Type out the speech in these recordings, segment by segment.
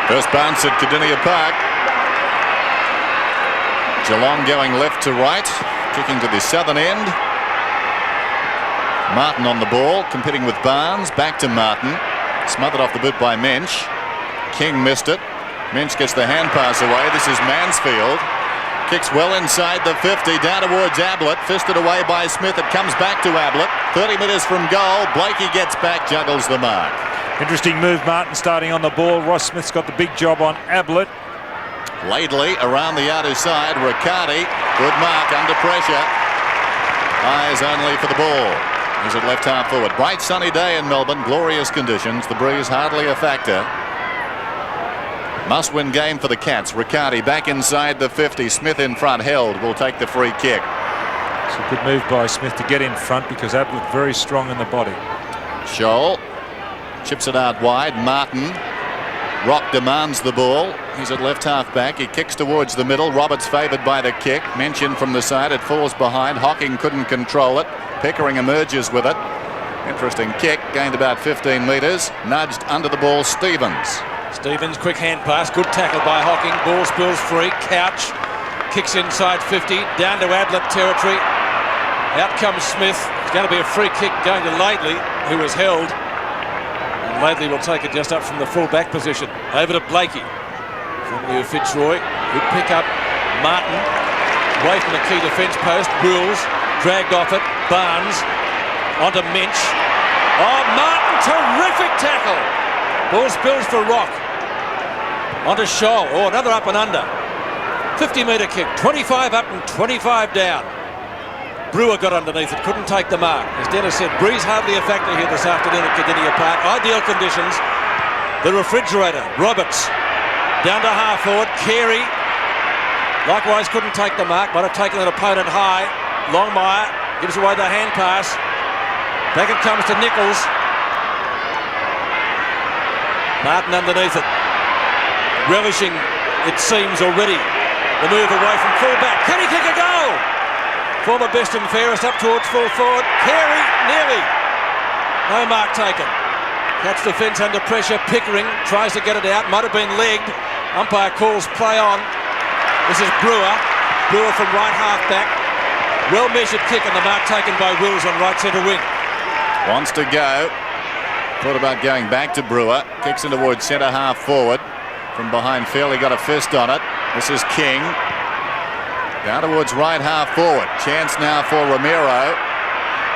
First bounce at Kardinia Park. Geelong going left to right, kicking to the southern end. Martin on the ball, competing with Barnes. Back to Martin. Smothered off the boot by Mensch. King missed it. Mensch gets the hand pass away. This is Mansfield. Kicks well inside the 50, down towards Ablett. Fisted away by Smith. It comes back to Ablett. 30 metres from goal. Blakey gets back, juggles the mark. Interesting move, Martin starting on the ball. Ross Smith's got the big job on Ablett. Laidley around the outer side. Riccardi, good mark under pressure. Eyes only for the ball. He's at left half forward. Bright sunny day in Melbourne. Glorious conditions. The breeze hardly a factor. Must-win game for the Cats. Riccardi back inside the 50. Smith in front. Held. Will take the free kick. It's a good move by Smith to get in front because Ablett very strong in the body. Scholl chips it out wide. Martin. Rock demands the ball. He's at left half back. He kicks towards the middle. Roberts favoured by the kick. Mention from the side. It falls behind. Hocking couldn't control it. Pickering emerges with it. Interesting kick. Gained about 15 metres. Nudged under the ball. Stevens. Stevens, quick hand pass, good tackle by Hocking. Ball spills free. Couch kicks inside 50, down to Ablett territory. Out comes Smith. It's going to be a free kick going to Laidley, who was held. And Laidley will take it just up from the full back position. Over to Blakey. Formerly of Fitzroy. Good pick up. Martin away from the key defence post. Wills dragged off it. Barnes onto Mensch. Oh, Martin, terrific tackle. Ball spills for Rock. Onto Scholl. Oh, another up and under. 50-metre kick. 25 up and 25 down. Brewer got underneath it. Couldn't take the mark. As Dennis said, breeze hardly a factor here this afternoon at Kardinia Park. Ideal conditions. The refrigerator. Roberts. Down to half forward. Carey. Likewise couldn't take the mark. Might have taken an opponent high. Longmire gives away the hand pass. Back it comes to Nichols. Martin underneath it. Relishing, it seems already, the move away from full back. Can he kick a goal? Former best and fairest up towards full forward. Carey, nearly. No mark taken. Cats defence under pressure. Pickering tries to get it out. Might have been legged. Umpire calls play on. This is Brewer. Brewer from right half back. Well measured kick and the mark taken by Wills on right centre wing. Wants to go. Thought about going back to Brewer. Kicks in towards centre half forward. From behind Fairley got a fist on it. This is King. Down towards right half forward. Chance now for Romero.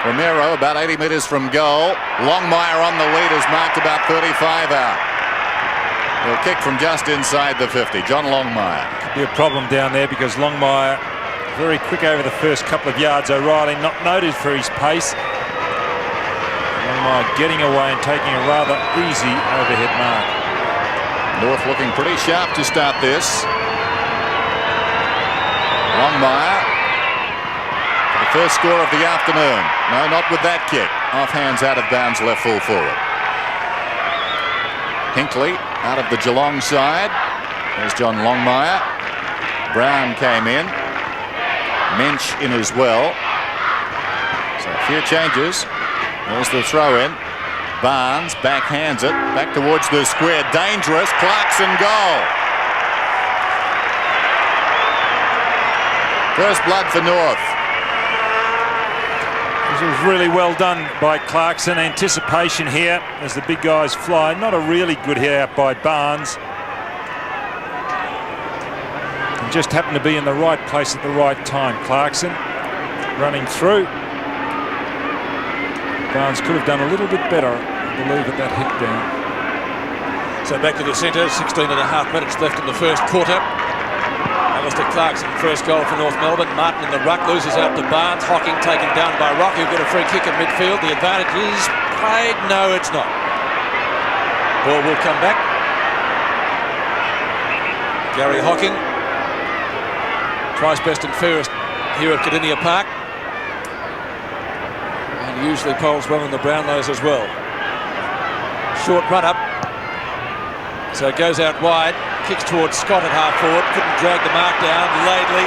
Romero about 80 metres from goal. Longmire on the lead is marked about 35 out. He'll kick from just inside the 50. John Longmire. Could be a problem down there because Longmire very quick over the first couple of yards. O'Reilly not noted for his pace. Longmire getting away and taking a rather easy overhead mark. North looking pretty sharp to start this. Longmire for the first score of the afternoon. No, not with that kick. Off hands out of bounds, left full forward. Hinkley out of the Geelong side. There's John Longmire. Brown came in. Mensch in as well. So a few changes. There's the throw in. Barnes backhands it. Back towards the square. Dangerous. Clarkson goal. First blood for North. This was really well done by Clarkson. Anticipation here as the big guys fly. Not a really good hit out by Barnes. And just happened to be in the right place at the right time. Clarkson running through. Barnes could have done a little bit better, I believe, at that hit down. So back to the centre, 16 and a half minutes left in the first quarter. Alistair Clarkson, first goal for North Melbourne. Martin in the ruck, loses out to Barnes. Hocking taken down by Rock, who'll get a free kick at midfield. The advantage is played. No, it's not. Ball will come back. Gary Hocking tries best and fairest here at Kardinia Park. And usually polls well in the Brownlows as well. Short run up. So it goes out wide. Kicks towards Scott at half forward. Couldn't drag the mark down. Laidley,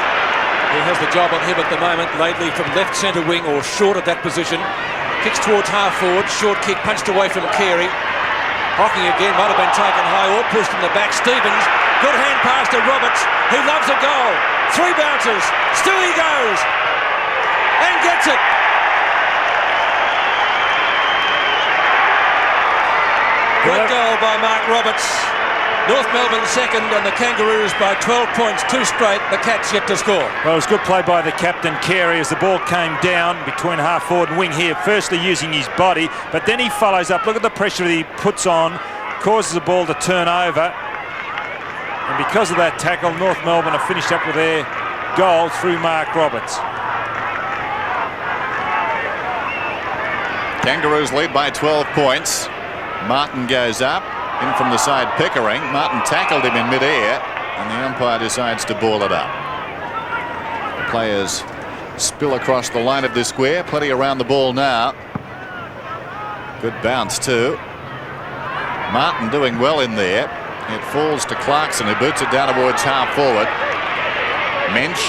who has the job on him at the moment. Laidley from left centre wing or short at that position. Kicks towards half forward. Short kick punched away from Carey. Hocking again, might have been taken high or pushed in the back. Stevens, good hand pass to Roberts. He loves a goal. 3 bounces. Still he goes. And gets it. Great goal by Mark Roberts. North Melbourne second and the Kangaroos by 12 points, 2 straight. The Cats yet to score. Well, it was good play by the captain, Carey, as the ball came down between half forward and wing here, firstly using his body, but then he follows up. Look at the pressure that he puts on, causes the ball to turn over. And because of that tackle, North Melbourne have finished up with their goal through Mark Roberts. Kangaroos lead by 12 points. Martin goes up. In from the side, Pickering. Martin tackled him in mid-air, and the umpire decides to ball it up. The players spill across the line of the square. Plenty around the ball now. Good bounce too. Martin doing well in there. It falls to Clarkson, who boots it down towards half forward. Mensch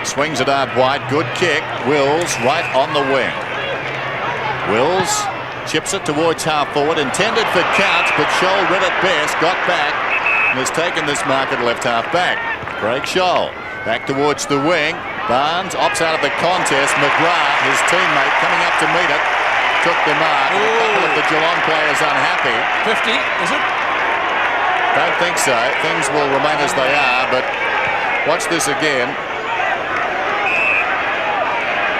swings it out wide. Good kick. Wills right on the wing. Wills chips it towards half forward, intended for Couch, but Scholl read it best, got back, and has taken this mark at left half back. Craig Scholl back towards the wing. Barnes opts out of the contest. McGrath, his teammate, coming up to meet it, took the mark. A couple of the Geelong players unhappy. 50, is it? Don't think so. Things will remain as they are, but watch this again.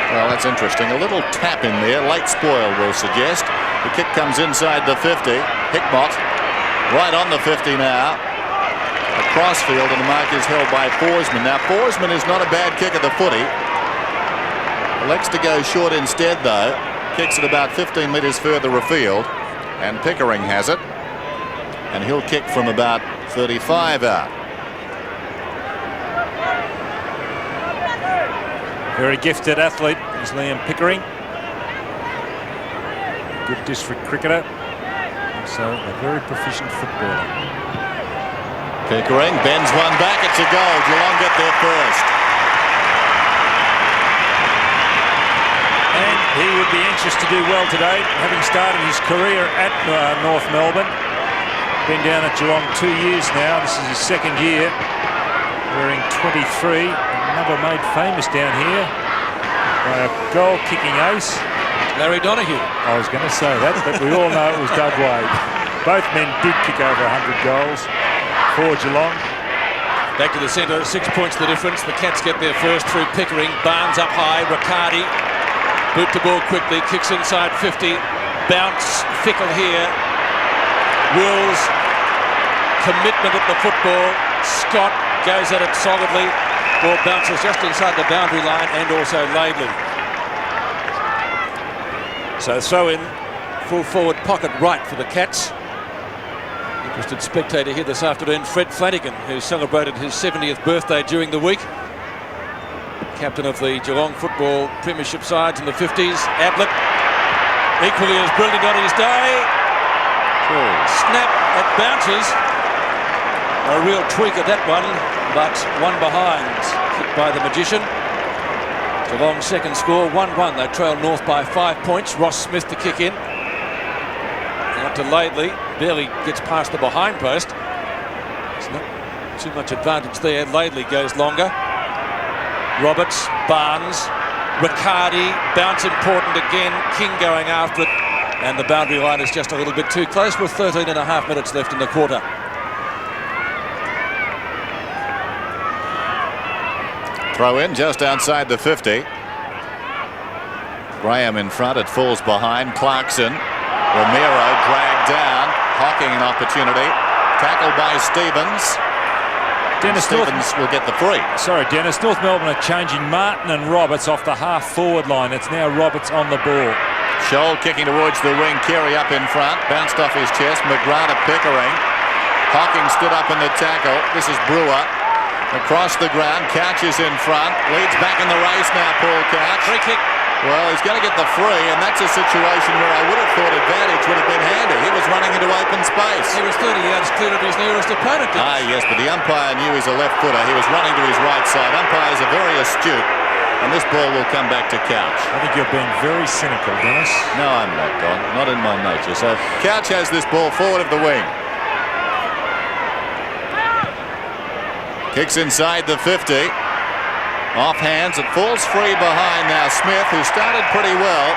Well, that's interesting. A little tap in there. Late spoil, will suggest. The kick comes inside the 50. Hickmott right on the 50 now. A crossfield, and the mark is held by Forsman. Now, Forsman is not a bad kick at the footy. Elects to go short instead, though. Kicks it about 15 metres further afield. And Pickering has it. And he'll kick from about 35 out. Very gifted athlete is Liam Pickering. Good district cricketer. So a very proficient footballer. Pickering bends one back. It's a goal. Geelong get there first. And he would be anxious to do well today, having started his career at North Melbourne. Been down at Geelong 2 years now. This is his 2nd year. Wearing 23. Another made famous down here by a goal-kicking ace. Larry Donoghue. I was going to say that, but we all know it was Doug Wade. Both men did kick over 100 goals for Geelong. Back to the centre, 6 points the difference. The Cats get there first through Pickering. Barnes up high, Riccardi. Boot the ball quickly, kicks inside 50. Bounce, Fickle here. Wills, commitment at the football. Scott goes at it solidly. Ball bounces just inside the boundary line, and also Laidley. So throw in, full forward pocket right for the Cats. Interested spectator here this afternoon, Fred Flanagan, who celebrated his 70th birthday during the week. Captain of the Geelong football premiership sides in the 50s. Ablett, equally as brilliant on his day. Snap, it bounces. A real tweak at that one, but one behind, kicked by the Magician. Geelong's second score, 1-1. They trail North by 5 points. Ross Smith to kick in. Out to Laidley, barely gets past the behind post. There's not too much advantage there. Laidley goes longer. Roberts, Barnes, Riccardi, bounce important again. King going after it, and the boundary line is just a little bit too close with 13 and a half minutes left in the quarter. Throw in just outside the 50. Graham in front, it falls behind. Clarkson, Romero dragged down. Hocking an opportunity. Tackled by Stevens. Stevens will get the free. Sorry, Dennis. North Melbourne are changing Martin and Roberts off the half-forward line. It's now Roberts on the ball. Scholl kicking towards the wing. Carey up in front. Bounced off his chest. McGrath to Pickering. Hocking stood up in the tackle. This is Brewer. Across the ground. Couch is in front. Leads back in the race now, Paul Couch. Free kick. Well, he's going to get the free, and that's a situation where I would have thought advantage would have been handy. He was running into open space. He was 30 yards clear of his nearest opponent. Yes, but the umpire knew he's a left footer. He was running to his right side. Umpires are very astute. and this ball will come back to Couch. I think you're being very cynical, Dennis. No, I'm not, Don. Not in my nature. So Couch has this ball forward of the wing. Kicks inside the 50. Off hands. It falls free behind now. Smith, who started pretty well,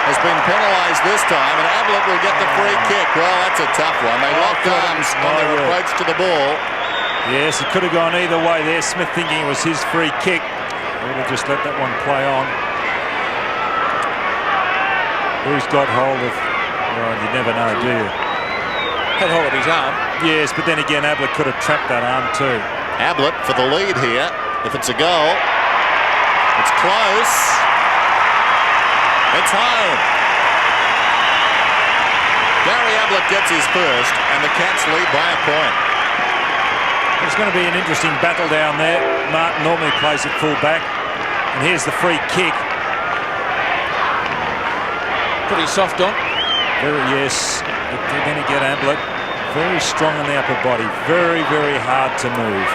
has been penalised this time, and Ablett will get the free kick. Well, that's a tough one. They locked arms on their approach to the ball. Yes, it could have gone either way there. Smith thinking it was his free kick. Would have just let that one play on. Who's got hold of... Well, you never know, do you? Had hold of his arm. Yes, but then again, Ablett could have trapped that arm too. Ablett for the lead here. If it's a goal, it's close. It's home. Gary Ablett gets his first, and the Cats lead by a point. It's going to be an interesting battle down there. Martin normally plays at full back, and here's the free kick. Pretty soft on. Yes, but they're going to get Ablett very strong in the upper body. Very, very hard to move.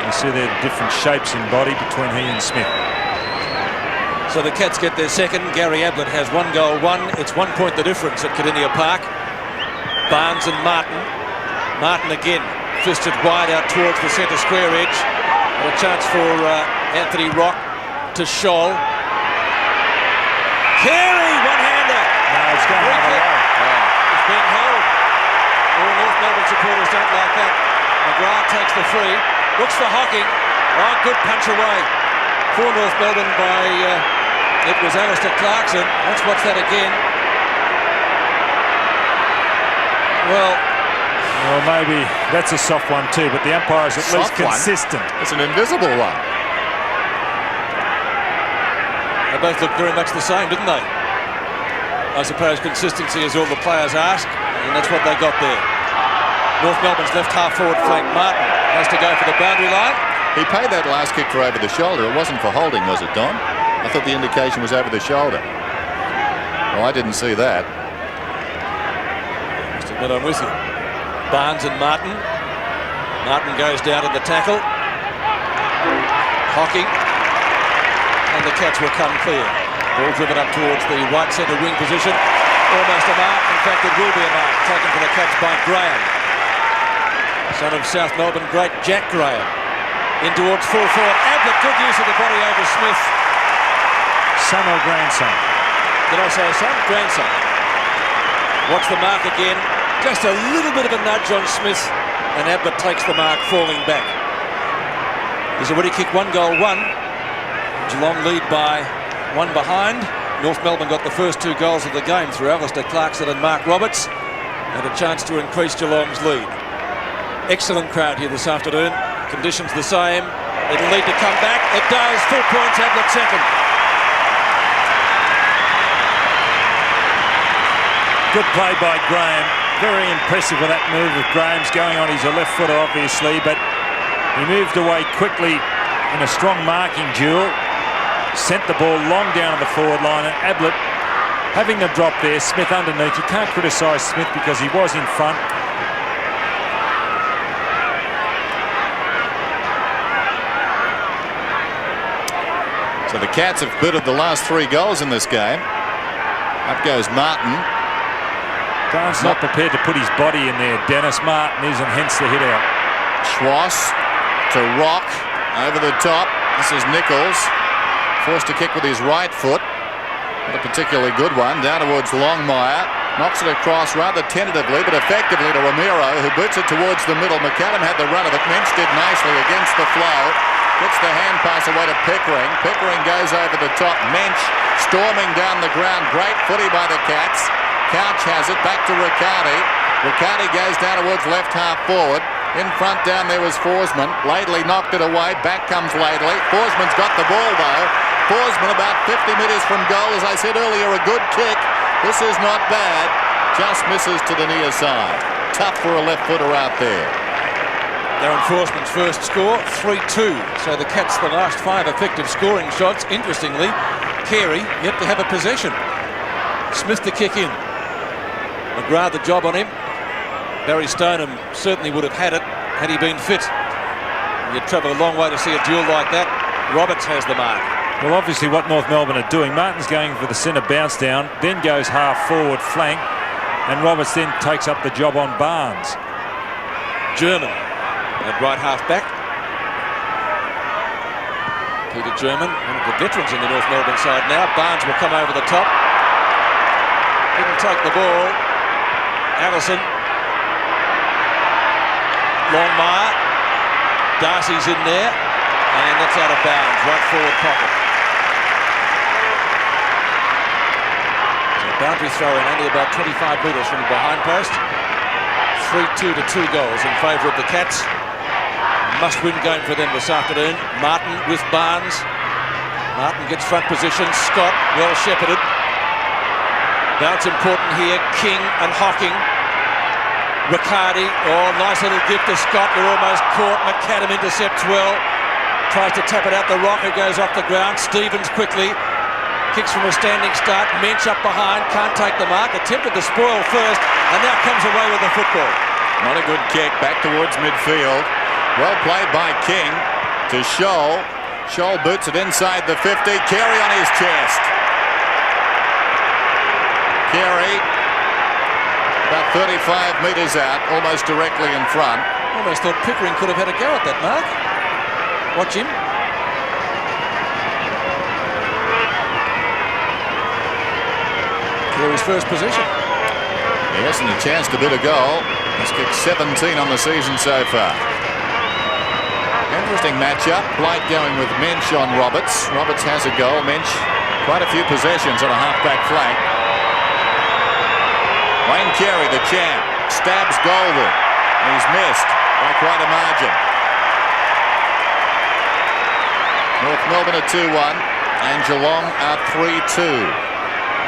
You see there are different shapes in body between he and Smith. So the Cats get their second. Gary Ablett has 1 goal, 1. It's 1 point the difference at Kardinia Park. Barnes and Martin. Martin again. Fisted wide out towards the centre square edge. And a chance for Anthony Rock to Scholl. Carey, one-hander. No, it's going the other way. It's being held. All North Melbourne supporters don't like that. McGrath takes the free. Looks for Hocking. Oh, good punch away. For North Melbourne by, it was Alistair Clarkson. Let's watch that again. Well, maybe that's a soft one too, but the umpire's at least consistent. It's an invisible one. They both looked very much the same, didn't they? I suppose consistency is all the players ask, and that's what they got there. North Melbourne's left half forward flank, Martin, has to go for the boundary line. He paid that last kick for over the shoulder. It wasn't for holding, was it, Don? I thought the indication was over the shoulder. Well, I didn't see that. Just admit I'm with you. Barnes and Martin. Martin goes down to the tackle. Hocking. And the Cats will come clear. Ball driven up towards the right centre wing position. Almost a mark. In fact, it will be a mark. Taken for the Cats by Graham. Son of South Melbourne great Jack Graham. In towards full forward. Ablett, good use of the body over Smith. Son or grandson? Did I say son? Grandson. Watch the mark again. Just a little bit of a nudge on Smith, and Ablett takes the mark, falling back. He's already kicked 1 goal, 1. Geelong lead by 1 behind. North Melbourne got the first 2 goals of the game through Alistair Clarkson and Mark Roberts, and a chance to increase Geelong's lead. Excellent crowd here this afternoon. Conditions the same. It'll lead to come back. It does. Full points. Ablett second. Good play by Graham. Very impressive with that move of Graham's going on. He's a left footer, obviously, but he moved away quickly in a strong marking duel. Sent the ball long down to the forward line, and Ablett having the drop there. Smith underneath. You can't criticise Smith because he was in front. So the Cats have bitted the last 3 goals in this game. Up goes Martin. Grant's not prepared to put his body in there. Dennis Martin is, and hence the hit out. Schwass to Rock over the top. This is Nichols, forced to kick with his right foot. Not a particularly good one. Down towards Longmire. Knocks it across rather tentatively but effectively to Romero, who boots it towards the middle. McCallum had the run of it. Mensch did nicely against the flow. Gets the hand pass away to Pickering. Pickering goes over the top. Mensch storming down the ground. Great footy by the Cats. Couch has it back to Riccardi. Riccardi goes down towards left half forward. In front down there was Forsman. Laidley knocked it away. Back comes Laidley. Forsman's got the ball though. Forsman about 50 metres from goal. As I said earlier, a good kick. This is not bad. Just misses to the near side. Tough for a left footer out there. Darren Forsman's first score, 3-2. So the Cats the last 5 effective scoring shots. Interestingly, Carey yet to have a possession. Smith to kick in. McGrath the job on him. Barry Stoneham certainly would have had it had he been fit. You'd travel a long way to see a duel like that. Roberts has the mark. Well, obviously what North Melbourne are doing, Martin's going for the centre bounce down, then goes half forward flank, and Roberts then takes up the job on Barnes. German at right half back. Peter German, one of the veterans in the North Melbourne side now. Barnes will come over the top. Didn't take the ball. Allison. Longmire. Darcy's in there. And that's out of bounds. Right forward pocket. So boundary throw in only about 25 metres from the behind post. 3-2 to 2 goals in favour of the Cats. Must-win game for them this afternoon. Martin with Barnes. Martin gets front position. Scott well shepherded. Bounce important here. King and Hocking. Riccardi. Oh, nice little gift to Scott. They're almost caught. McAdam intercepts well. Tries to tap it out the rock. It goes off the ground. Stevens quickly. Kicks from a standing start. Mensch up behind. Can't take the mark. Attempted to spoil first. And now comes away with the football. Not a good kick. Back towards midfield. Well played by King to Scholl. Scholl boots it inside the 50. Carey on his chest. Carey about 35 metres out, almost directly in front. Almost thought Pickering could have had a go at that mark. Watch him. Carey's first possession. Yes, and a chance to bid a goal. He's kicked 17 on the season so far. Interesting matchup. Blight going with Mensch on Roberts. Roberts has a goal. Mensch quite a few possessions on a half-back flank. Wayne Carey, the champ, stabs Goldwyn. He's missed by quite a margin. North Melbourne are 2-1 and Geelong are 3-2.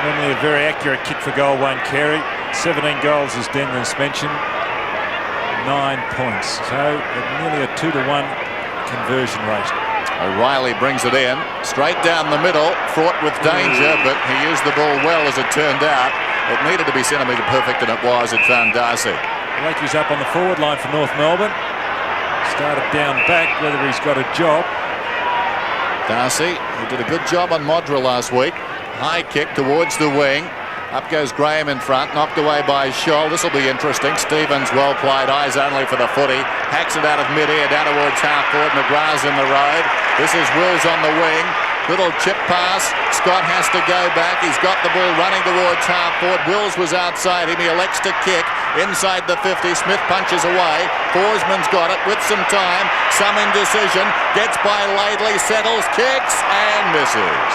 Normally a very accurate kick for goal, Wayne Carey. 17 goals, as Dennis mentioned. 9 points. So nearly a 2-to-1 conversion rate. O'Reilly brings it in. Straight down the middle. Fraught with danger, but he used the ball well as it turned out. It needed to be centimetre perfect, and it was. It found Darcy. Blakey's up on the forward line for North Melbourne. Started down back, whether he's got a job. Darcy, who did a good job on Modra last week. High kick towards the wing. Up goes Graham in front, knocked away by Scholl. This will be interesting. Stevens well played, eyes only for the footy. Hacks it out of mid-air down towards half forward. McGrath's in the road. This is Wills on the wing. Little chip pass. Scott has to go back. He's got the ball running towards half forward. Wills was outside him. He elects to kick inside the 50. Smith punches away. Forsman's got it with some time. Some indecision. Gets by Laidley, settles, kicks and misses.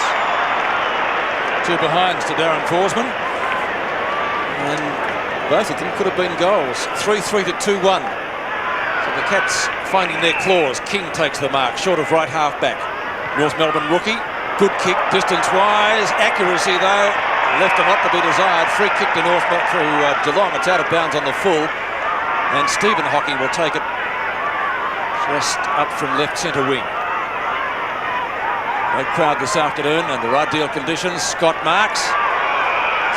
2 behinds to Darren Forsman. And both of them could have been goals. 3-3 to 2-1. So the Cats finding their claws. King takes the mark, short of right half back. North Melbourne rookie. Good kick, distance-wise. Accuracy, though, left a lot to be desired. Free kick to Geelong. It's out of bounds on the full. And Stephen Hocking will take it just up from left centre wing. Great crowd this afternoon under ideal conditions. Scott marks.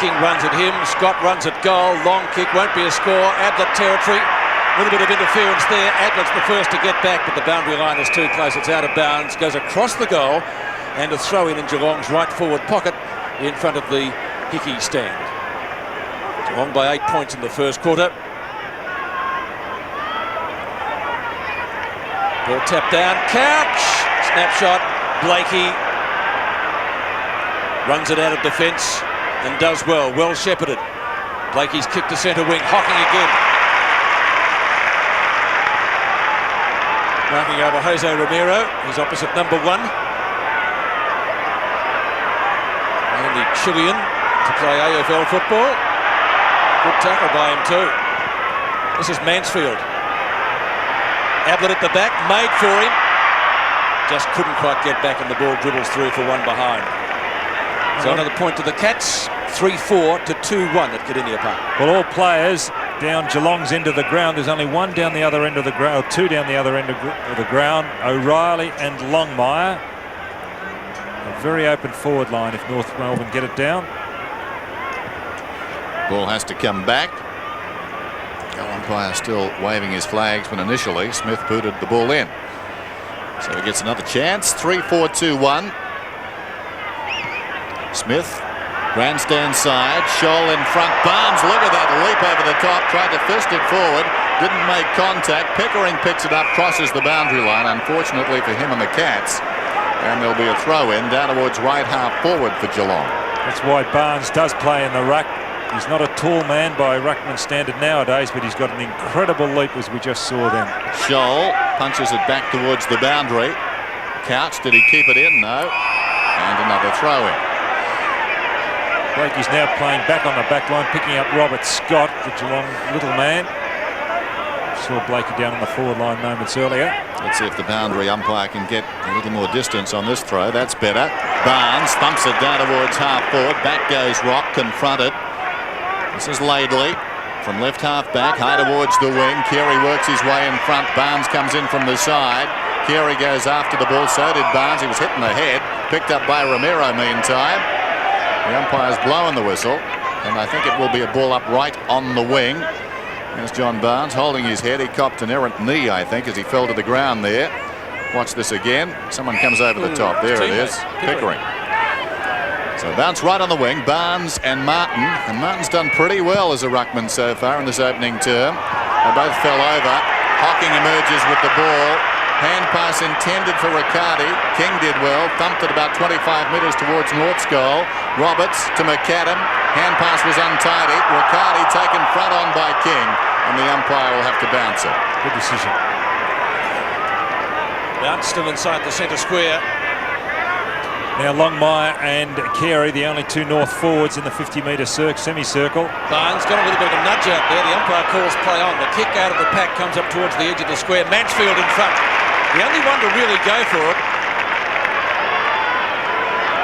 King runs at him. Scott runs at goal. Long kick, won't be a score. Ablett territory. A little bit of interference there. Ablett's the first to get back, but the boundary line is too close. It's out of bounds. Goes across the goal, and a throw in Geelong's right forward pocket in front of the Hickey stand. Geelong by 8 points in the first quarter. Ball tapped down. Couch. Snapshot. Blakey runs it out of defence and does well. Well shepherded. Blakey's kick to centre wing. Hocking again. Marking over Jose Romero. He's opposite number 1. And the Chilean to play AFL football. Good tackle by him too. This is Mansfield. Ablett at the back. Made for him. Just couldn't quite get back, and the ball dribbles through for 1 behind. So another point to the Cats. 3-4 to 2-1 at Kardinia Park. Well, all players down Geelong's end of the ground. There's only one down the other end of the ground, or 2 down the other end of the ground. O'Reilly and Longmire. A very open forward line if North Melbourne get it down. Ball has to come back. The umpire still waving his flags, but initially Smith booted the ball in. So he gets another chance. 3-4-2-1. Smith, grandstand side, Scholl in front, Barnes, look at that leap over the top, tried to fist it forward, didn't make contact. Pickering picks it up, crosses the boundary line, unfortunately for him and the Cats, and there'll be a throw in down towards right half forward for Geelong. That's why Barnes does play in the ruck. He's not a tall man by ruckman standard nowadays, but he's got an incredible leap, as we just saw then. Scholl punches it back towards the boundary. Couch, did he keep it in? No. And another throw in. Blakey's now playing back on the back line, picking up Robert Scott, the Geelong little man. Saw Blakey down on the forward line moments earlier. Let's see if the boundary umpire can get a little more distance on this throw. That's better. Barnes thumps it down towards half forward. Back goes Rock, confronted. This is Laidley from left half back, high towards the wing. Carey works his way in front. Barnes comes in from the side. Carey goes after the ball. So did Barnes. He was hit in the head. Picked up by Romero meantime. The umpire's blowing the whistle, and I think it will be a ball up right on the wing. There's John Barnes holding his head. He copped an errant knee, I think, as he fell to the ground there. Watch this again. Someone comes over the top. There it is. Pickering. So bounce right on the wing. Barnes and Martin. And Martin's done pretty well as a ruckman so far in this opening term. They both fell over. Hocking emerges with the ball. Hand pass intended for Riccardi. King did well. Thumped it about 25 metres towards North's goal. Roberts to McAdam. Hand pass was untidy. Riccardi taken front on by King. And the umpire will have to bounce it. Good decision. Bounce still inside the centre square. Now Longmire and Carey, the only two North forwards in the 50-metre semicircle. Barnes got a little bit of a nudge out there. The umpire calls play on. The kick out of the pack comes up towards the edge of the square. Mansfield in front. The only one to really go for it.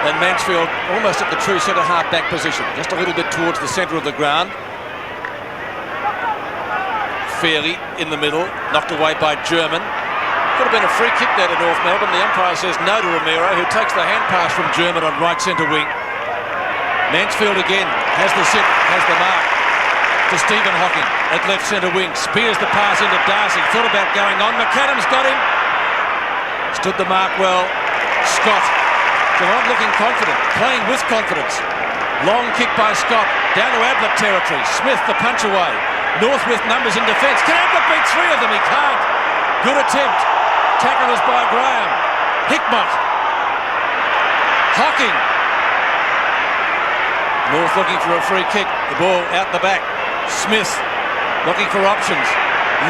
And Mansfield almost at the true centre half back position. Just a little bit towards the centre of the ground. Fairly in the middle. Knocked away by German. Could have been a free kick there to North Melbourne. The umpire says no to Romero, who takes the hand pass from German on right centre wing. Mansfield again has the sit, has the mark to Stephen Hocking at left centre wing. Spears the pass into Darcy. Thought about going on. McAdam's got him. Stood the mark well. Scott. Geelong looking confident, playing with confidence. Long kick by Scott. Down to Ablett territory. Smith the punch away. North with numbers in defence. Can Ablett beat three of them? He can't. Good attempt. Tacklers by Graham. Hickmott. Hocking. North looking for a free kick. The ball out the back. Smith looking for options.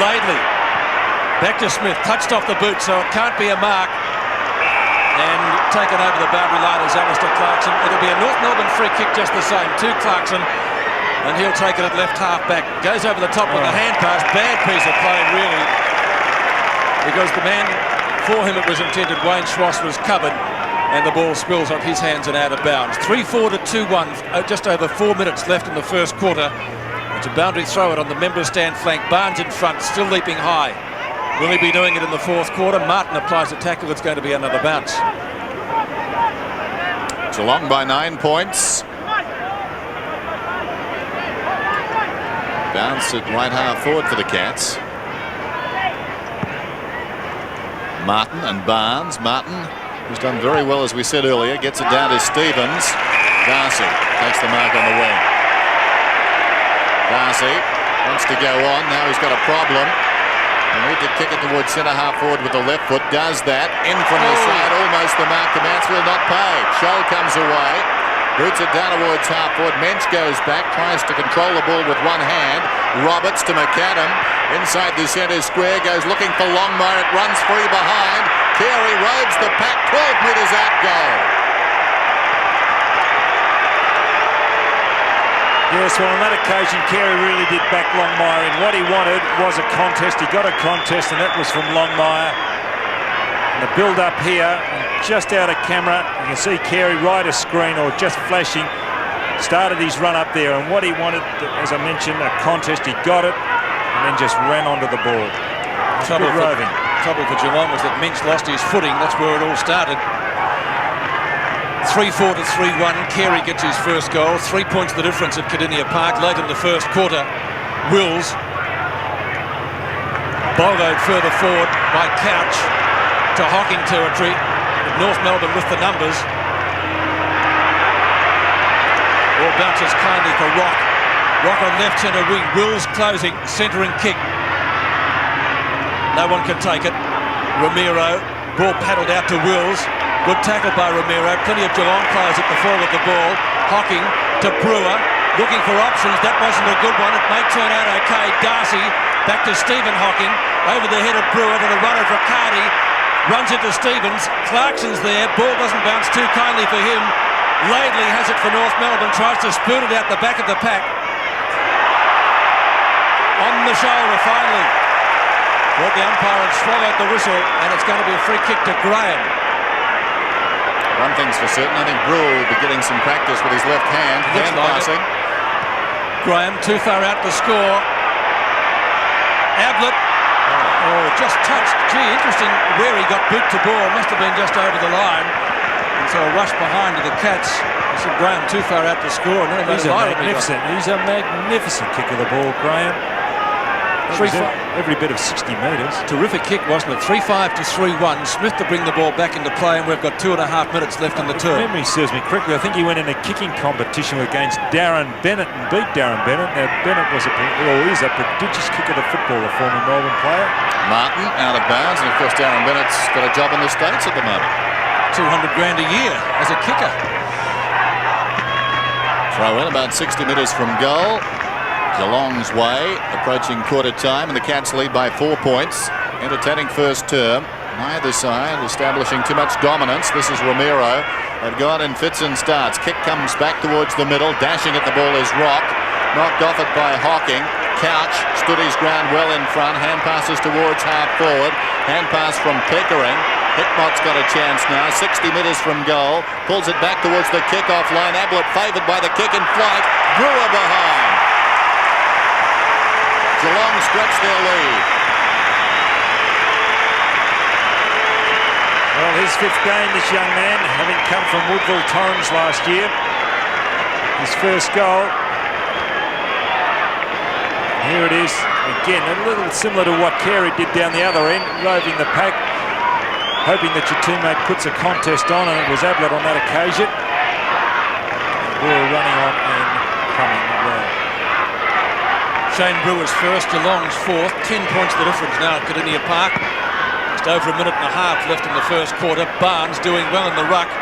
Laidley. Back to Smith. Touched off the boot, so it can't be a mark. And taken over the boundary line is Alistair Clarkson. It'll be a North Melbourne free kick just the same to Clarkson. And he'll take it at left half back. Goes over the top with a hand pass. Bad piece of play, really. Because the man for whom it was intended, Wayne Schwass, was covered, and the ball spills off his hands and out of bounds. 3-4 to 2-1, just over 4 minutes left in the first quarter. It's a boundary throw it on the member stand flank. Barnes in front, still leaping high. Will he be doing it in the fourth quarter? Martin applies a tackle. It's going to be another bounce. Geelong by 9 points. Bounce at right half forward for the Cats. Martin and Barnes. Martin, who's done very well, as we said earlier, gets it down to Stevens. Darcy takes the mark on the wing. Darcy wants to go on. Now he's got a problem. They need to kick it towards centre half forward with the left foot. Does that. In from the side. Almost the mark to Mansfield. Not paid. Scholl comes away. Boots it down towards half forward. Mensch goes back. Tries to control the ball with one hand. Roberts to McAdam. Inside the centre square. Goes looking for Longmire. It runs free behind. Carey roads the pack. 12 metres out goal. Yes, well, on that occasion, Carey really did back Longmire in. What he wanted was a contest. He got a contest, and that was from Longmire. And the build-up here, just out of camera, you can see Carey right a screen or just flashing. Started his run up there, and what he wanted, as I mentioned, a contest. He got it, and then just ran onto the ball. Trouble for Geelong was that Mensch lost his footing. That's where it all started. 3-4 to 3-1. Carey gets his first goal. 3 points the difference at Kardinia Park late in the first quarter. Wills boggled further forward by Couch to Hocking territory. North Melbourne with the numbers. Ball bounces kindly for Rock. Rock on left centre wing. Wills closing. Centering kick. No one can take it. Ramiro. Ball paddled out to Wills. Good tackle by Ramiro. Plenty of Geelong players at the fall of the ball. Hocking to Brewer. Looking for options. That wasn't a good one. It may turn out okay. Darcy back to Stephen Hocking. Over the head of Brewer to the run of Riccardi. Runs into Stevens. Clarkson's there. Ball doesn't bounce too kindly for him. Laidley has it for North Melbourne. Tries to spoon it out the back of the pack. On the shoulder finally. Thought the umpire had swallowed the whistle, and it's going to be a free kick to Graham. One thing's for certain, I think Brewer will be getting some practice with his left hand. Hand passing. Graham too far out to score. Ablett. Oh, just touched. Gee, interesting where he got boot to ball. Must have been just over the line. And so a rush behind to the Cats. I said Graham too far out to score. He's a magnificent kick of the ball, Graham. Every bit of 60 metres. Terrific kick, wasn't it? 3-5 to 3-1. Smith to bring the ball back into play, and we've got 2.5 minutes left in the term. If memory serves me correctly, I think he went in a kicking competition against Darren Bennett and beat Darren Bennett. Now, Bennett is a prodigious kicker of the football, a former Melbourne player. Martin out of bounds, and of course Darren Bennett's got a job in the States at the moment. 200 grand a year as a kicker. Throw in about 60 metres from goal. Geelong's way, approaching quarter time, and the Cats lead by 4 points. Entertaining first term. Neither side establishing too much dominance. This is Ramiro. They've gone in fits and starts. Kick comes back towards the middle. Dashing at the ball is Rock. Knocked off it by Hocking. Couch stood his ground well in front. Hand passes towards half forward. Hand pass from Pickering. Hickmott's got a chance now. 60 metres from goal. Pulls it back towards the kick-off line. Ablett favoured by the kick in flight. Brewer behind. Geelong stretch their lead. Well, his 5th game, this young man, having come from Woodville Torrens last year. His first goal. Here it is. Again, a little similar to what Carey did down the other end, roving the pack, hoping that your teammate puts a contest on, and it was Ablett on that occasion. Brewer running on and coming well. Shane Brewer's first, Geelong's 4th. 10 points the difference now at Kardinia Park. Just over a minute and a half left in the first quarter. Barnes doing well in the ruck.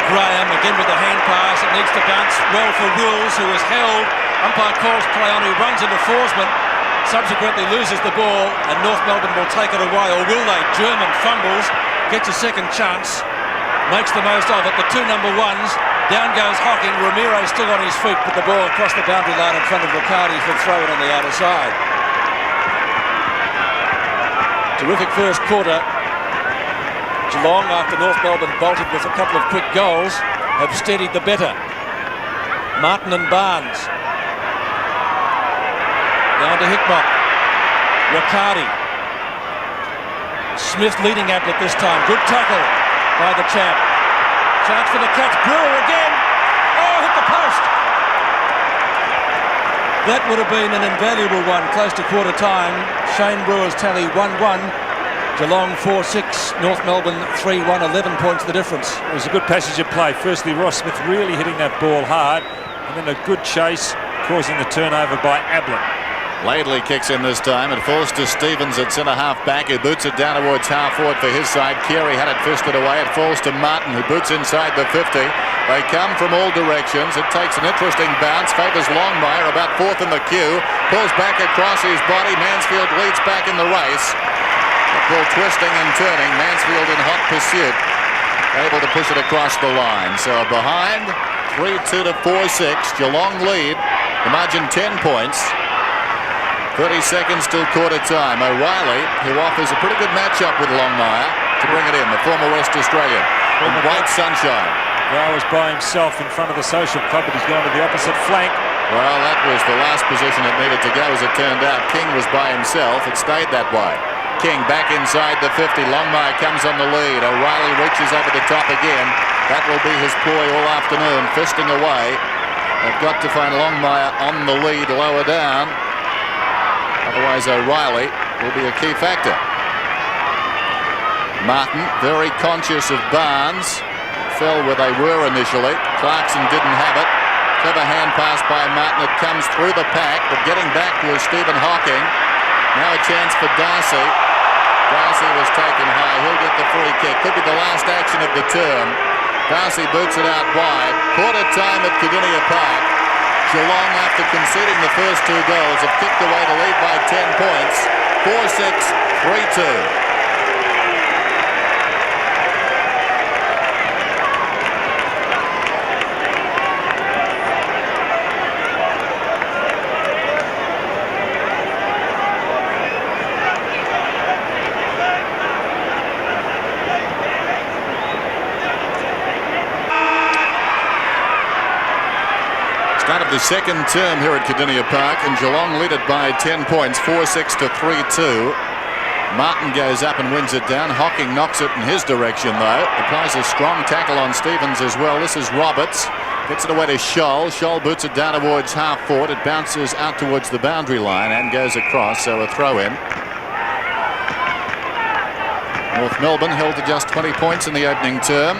Graham again with the hand pass. It needs to bounce well for Wills, who is held. Umpire calls play on, who runs into Forsman. Subsequently loses the ball, and North Melbourne will take it away. Or will they? German fumbles. Gets a second chance. Makes the most of it. The 2 number 1s. Down goes Hocking. Ramiro still on his feet, put the ball across the boundary line in front of Riccardi for throw-in on the outer side. Terrific first quarter. Geelong, after North Melbourne bolted with a couple of quick goals, have steadied the better. Martin and Barnes. Down to Hickmott. Riccardi. Smith leading Ablett this time. Good tackle by the champ. Chance for the Cats. Brewer again. Oh, hit the post. That would have been an invaluable one, close to quarter time. Shane Brewer's tally 1-1. Geelong 4-6. North Melbourne 3-1. 11 points the difference. It was a good passage of play. Firstly, Ross Smith really hitting that ball hard, and then a good chase, causing the turnover by Ablett. Laidley kicks in this time. It falls to Stevens at centre-half back, who boots it down towards half-forward for his side. Carey had it fisted away. It falls to Martin, who boots inside the 50. They come from all directions. It takes an interesting bounce. Favours Longmire, about 4th in the queue. Pulls back across his body. Mansfield leads back in the race. The ball twisting and turning. Mansfield in hot pursuit. Able to push it across the line. So behind, 3-2 to 4-6. Geelong lead. The margin 10 points. 30 seconds till quarter time. O'Reilly, who offers a pretty good matchup with Longmire to bring it in, the former West Australian. In white sunshine. Rowe was by himself in front of the social club, but he's gone to the opposite flank. Well, that was the last position it needed to go, as it turned out. King was by himself. It stayed that way. King back inside the 50. Longmire comes on the lead. O'Reilly reaches over the top again. That will be his ploy all afternoon, fisting away. They've got to find Longmire on the lead lower down. Otherwise, O'Reilly will be a key factor. Martin, very conscious of Barnes. Fell where they were initially. Clarkson didn't have it. Clever hand pass by Martin. It comes through the pack, but getting back was Stephen Hocking. Now a chance for Darcy. Darcy was taken high. He'll get the free kick. Could be the last action of the term. Darcy boots it out wide. Quarter time at Kardinia Park. Geelong, after conceding the first 2 goals, have kicked away to lead by 10 points. 4-6, 3-2. Start of the second term here at Kardinia Park, and Geelong lead it by 10 points, 4-6 to 3-2. Martin goes up and wins it down. Hocking knocks it in his direction, though. Applies a strong tackle on Stevens as well. This is Roberts. Gets it away to Scholl. Scholl boots it down towards half forward. It bounces out towards the boundary line and goes across, so a throw in. North Melbourne held to just 20 points in the opening term.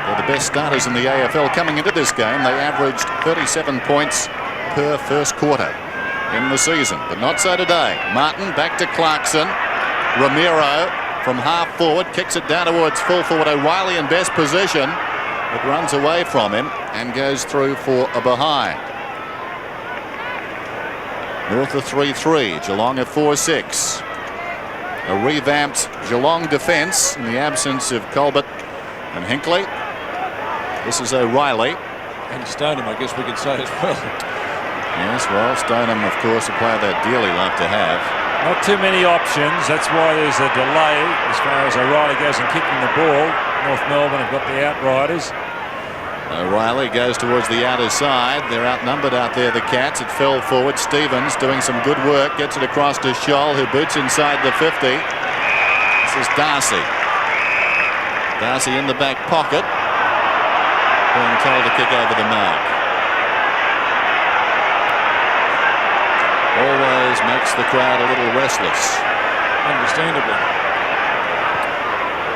They're the best starters in the AFL coming into this game. They averaged 37 points per first quarter in the season, but not so today. Martin back to Clarkson. Romero from half forward kicks it down towards full forward. O'Reilly in best position, but runs away from him and goes through for a behind. North of 3-3, Geelong at 4-6. A revamped Geelong defence in the absence of Colbert and Hinkley. This is O'Reilly. And Stoneham, I guess we could say as well. Yes, well, Stoneham, of course, a player they'd dearly like to have. Not too many options. That's why there's a delay as far as O'Reilly goes in kicking the ball. North Melbourne have got the outriders. O'Reilly goes towards the outer side. They're outnumbered out there, the Cats. It fell forward. Stevens doing some good work. Gets it across to Scholl, who boots inside the 50. This is Darcy. Darcy in the back pocket. Being told to kick over the mark. Always makes the crowd a little restless. Understandably.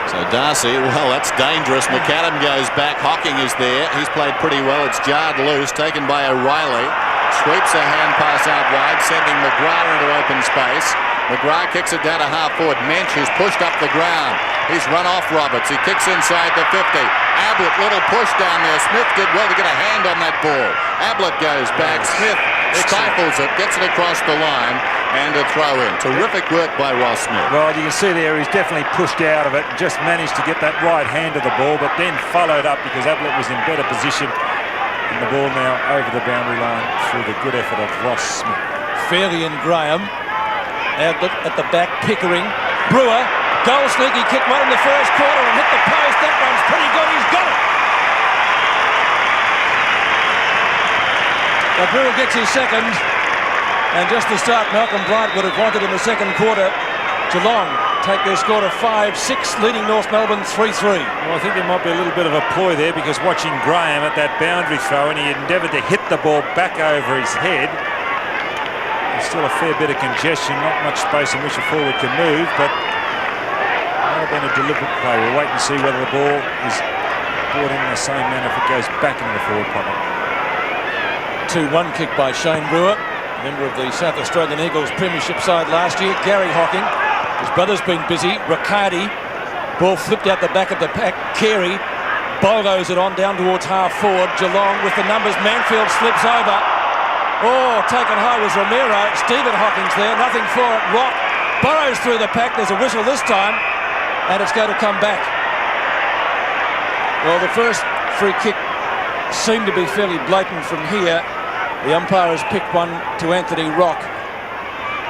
So Darcy, well, that's dangerous. McAdam goes back. Hocking is there. He's played pretty well. It's jarred loose, taken by O'Reilly. Sweeps a hand pass out wide, sending McGrath into open space. McGrath kicks it down to half forward. Mensch, who's pushed up the ground. He's run off Roberts. He kicks inside the 50. Ablett, little push down there. Smith did well to get a hand on that ball. Ablett goes back. Smith stifles it, gets it across the line, and a throw in. Terrific work by Ross Smith. Well, you can see there he's definitely pushed out of it. Just managed to get that right hand of the ball, but then followed up because Ablett was in better position. And the ball now over the boundary line through the good effort of Ross Smith. Fairley and Graham. Ablett at the back, Pickering. Brewer, goal sneaky kick right in the first quarter and hit the post. That one's pretty good. He's got it. Now Brewer gets his second. And just the start Malcolm Bryant would have wanted in the second quarter. Geelong take their score to 5-6, leading North Melbourne 3-3. Well, I think there might be a little bit of a ploy there because watching Graham at that boundary throw, and he endeavoured to hit the ball back over his head. There's still a fair bit of congestion, not much space in which a forward can move, but it might have been a deliberate play. We'll wait and see whether the ball is brought in the same manner if it goes back into the forward pocket. 2-1 kick by Shane Brewer, member of the South Australian Eagles premiership side last year. Gary Hocking, his brother's been busy. Riccardi, ball flipped out the back of the pack. Carey bulldozes it on down towards half forward. Geelong with the numbers. Manfield slips over. Oh, taken high was Romero. Stephen Hocking's there, nothing for it. Rock burrows through the pack. There's a whistle this time, and it's going to come back. Well, the first free kick seemed to be fairly blatant from here. The umpire has picked one to Anthony Rock.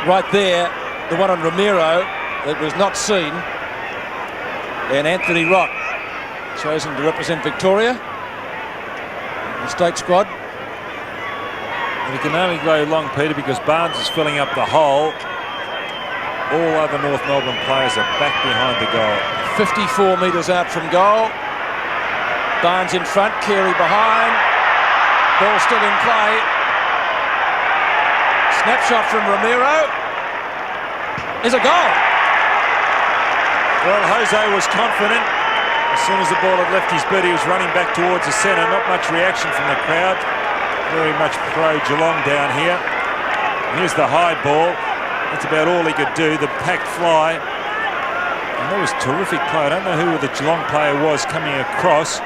Right there, the one on Romero that was not seen. And Anthony Rock chosen to represent Victoria, the state squad. And he can only go long, Peter, because Barnes is filling up the hole. All other North Melbourne players are back behind the goal. 54 metres out from goal. Barnes in front, Carey behind. Ball still in play. Snapshot from Romero. Is a goal. Well, Jose was confident. As soon as the ball had left his boot, he was running back towards the centre. Not much reaction from the crowd. very much pro-Geelong down here. Here's the high ball. That's about all he could do. The packed fly. And that was terrific play. I don't know who the Geelong player was coming across.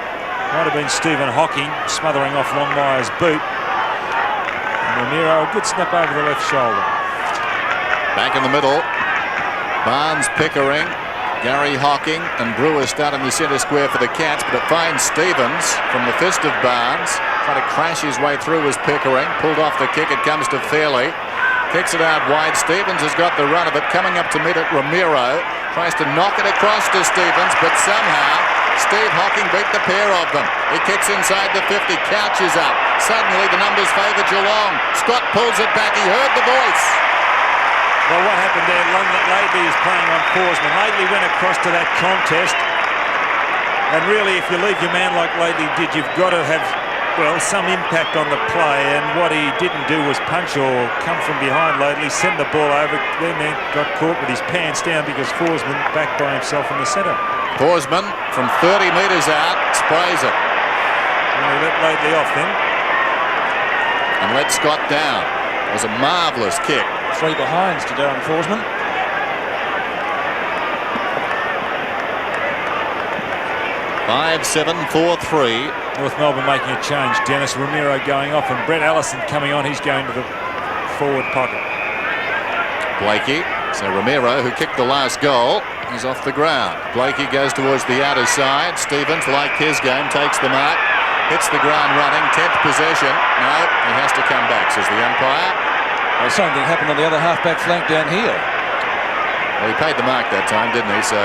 Might have been Stephen Hocking smothering off Longmire's boot. And Ramiro, a good snap over the left shoulder. Back in the middle. Barnes, Pickering, Gary Hocking and Brewer start in the centre square for the Cats, but it finds Stevens from the fist of Barnes. Trying to crash his way through was Pickering. Pulled off the kick. It comes to Fairley. Kicks it out wide. Stevens has got the run of it. Coming up to meet it, Ramiro. Tries to knock it across to Stevens, but somehow Steve Hocking beat the pair of them. He kicks inside the 50. Couches up. Suddenly the numbers favour Geelong. Scott pulls it back. He heard the voice. Well, what happened there? Laidley is playing on Forsman. Laidley went across to that contest. And really, if you leave your man like Laidley did, you've got to have, well, some impact on the play. And what he didn't do was punch or come from behind Laidley, send the ball over, then got caught with his pants down because Forsman backed by himself in the centre. Forsman from 30 metres out sprays it. And he let Laidley off then. And let Scott down. It was a marvellous kick. 3 behinds to Darren Forsman. 5-7, 4-3. North Melbourne making a change. Dennis Ramiro going off and Brett Allison coming on. He's going to the forward pocket. Blakey. So Ramiro, who kicked the last goal, is off the ground. Blakey goes towards the outer side. Stevens, like his game, takes the mark. Hits the ground running. 10th possession. No, he has to come back, says the umpire. Well, same thing happened on the other half-back flank down here. Well, he paid the mark that time, didn't he? So,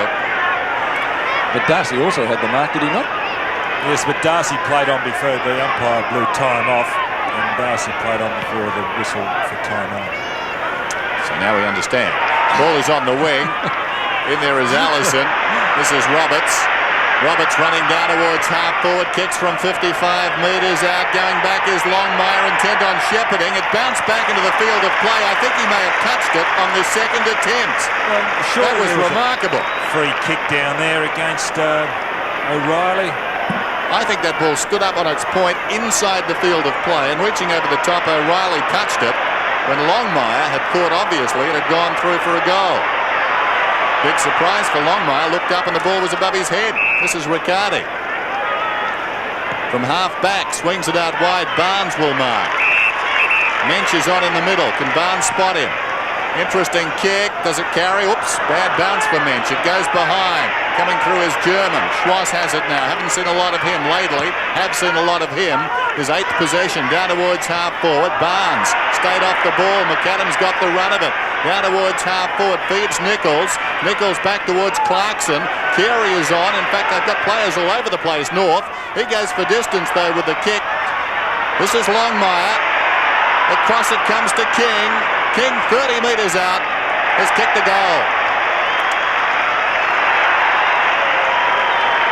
but Darcy also had the mark, did he not? Yes, but Darcy played on before the umpire blew time off, and Darcy played on before the whistle for time out. So now we understand. Ball is on the wing. In there is Allison. This is Roberts. Roberts running down towards half forward. Kicks from 55 metres out. Going back is Longmire, intent on shepherding. It bounced back into the field of play. I think he may have touched it on the second attempt. Well, sure, that was remarkable. Free kick down there against O'Reilly. I think that ball stood up on its point inside the field of play, and reaching over the top, O'Reilly touched it when Longmire had thought obviously it had gone through for a goal. Big surprise for Longmire. Looked up and the ball was above his head. This is Riccardi. From half back, swings it out wide. Barnes will mark. Mensch is on in the middle. Can Barnes spot him? Interesting kick. Does it carry? Oops, bad bounce for Mensch. It goes behind. Coming through is German. Schloss has it now. Haven't seen a lot of him lately. Have seen a lot of him. His 8th possession. Down towards half forward. Barnes stayed off the ball. McAdams got the run of it. Down towards half forward. Feeds Nichols. Nichols back towards Clarkson. Carey is on. In fact, they've got players all over the place. North. He goes for distance though with the kick. This is Longmire. Across it comes to King. King 30 metres out. Has kicked the goal.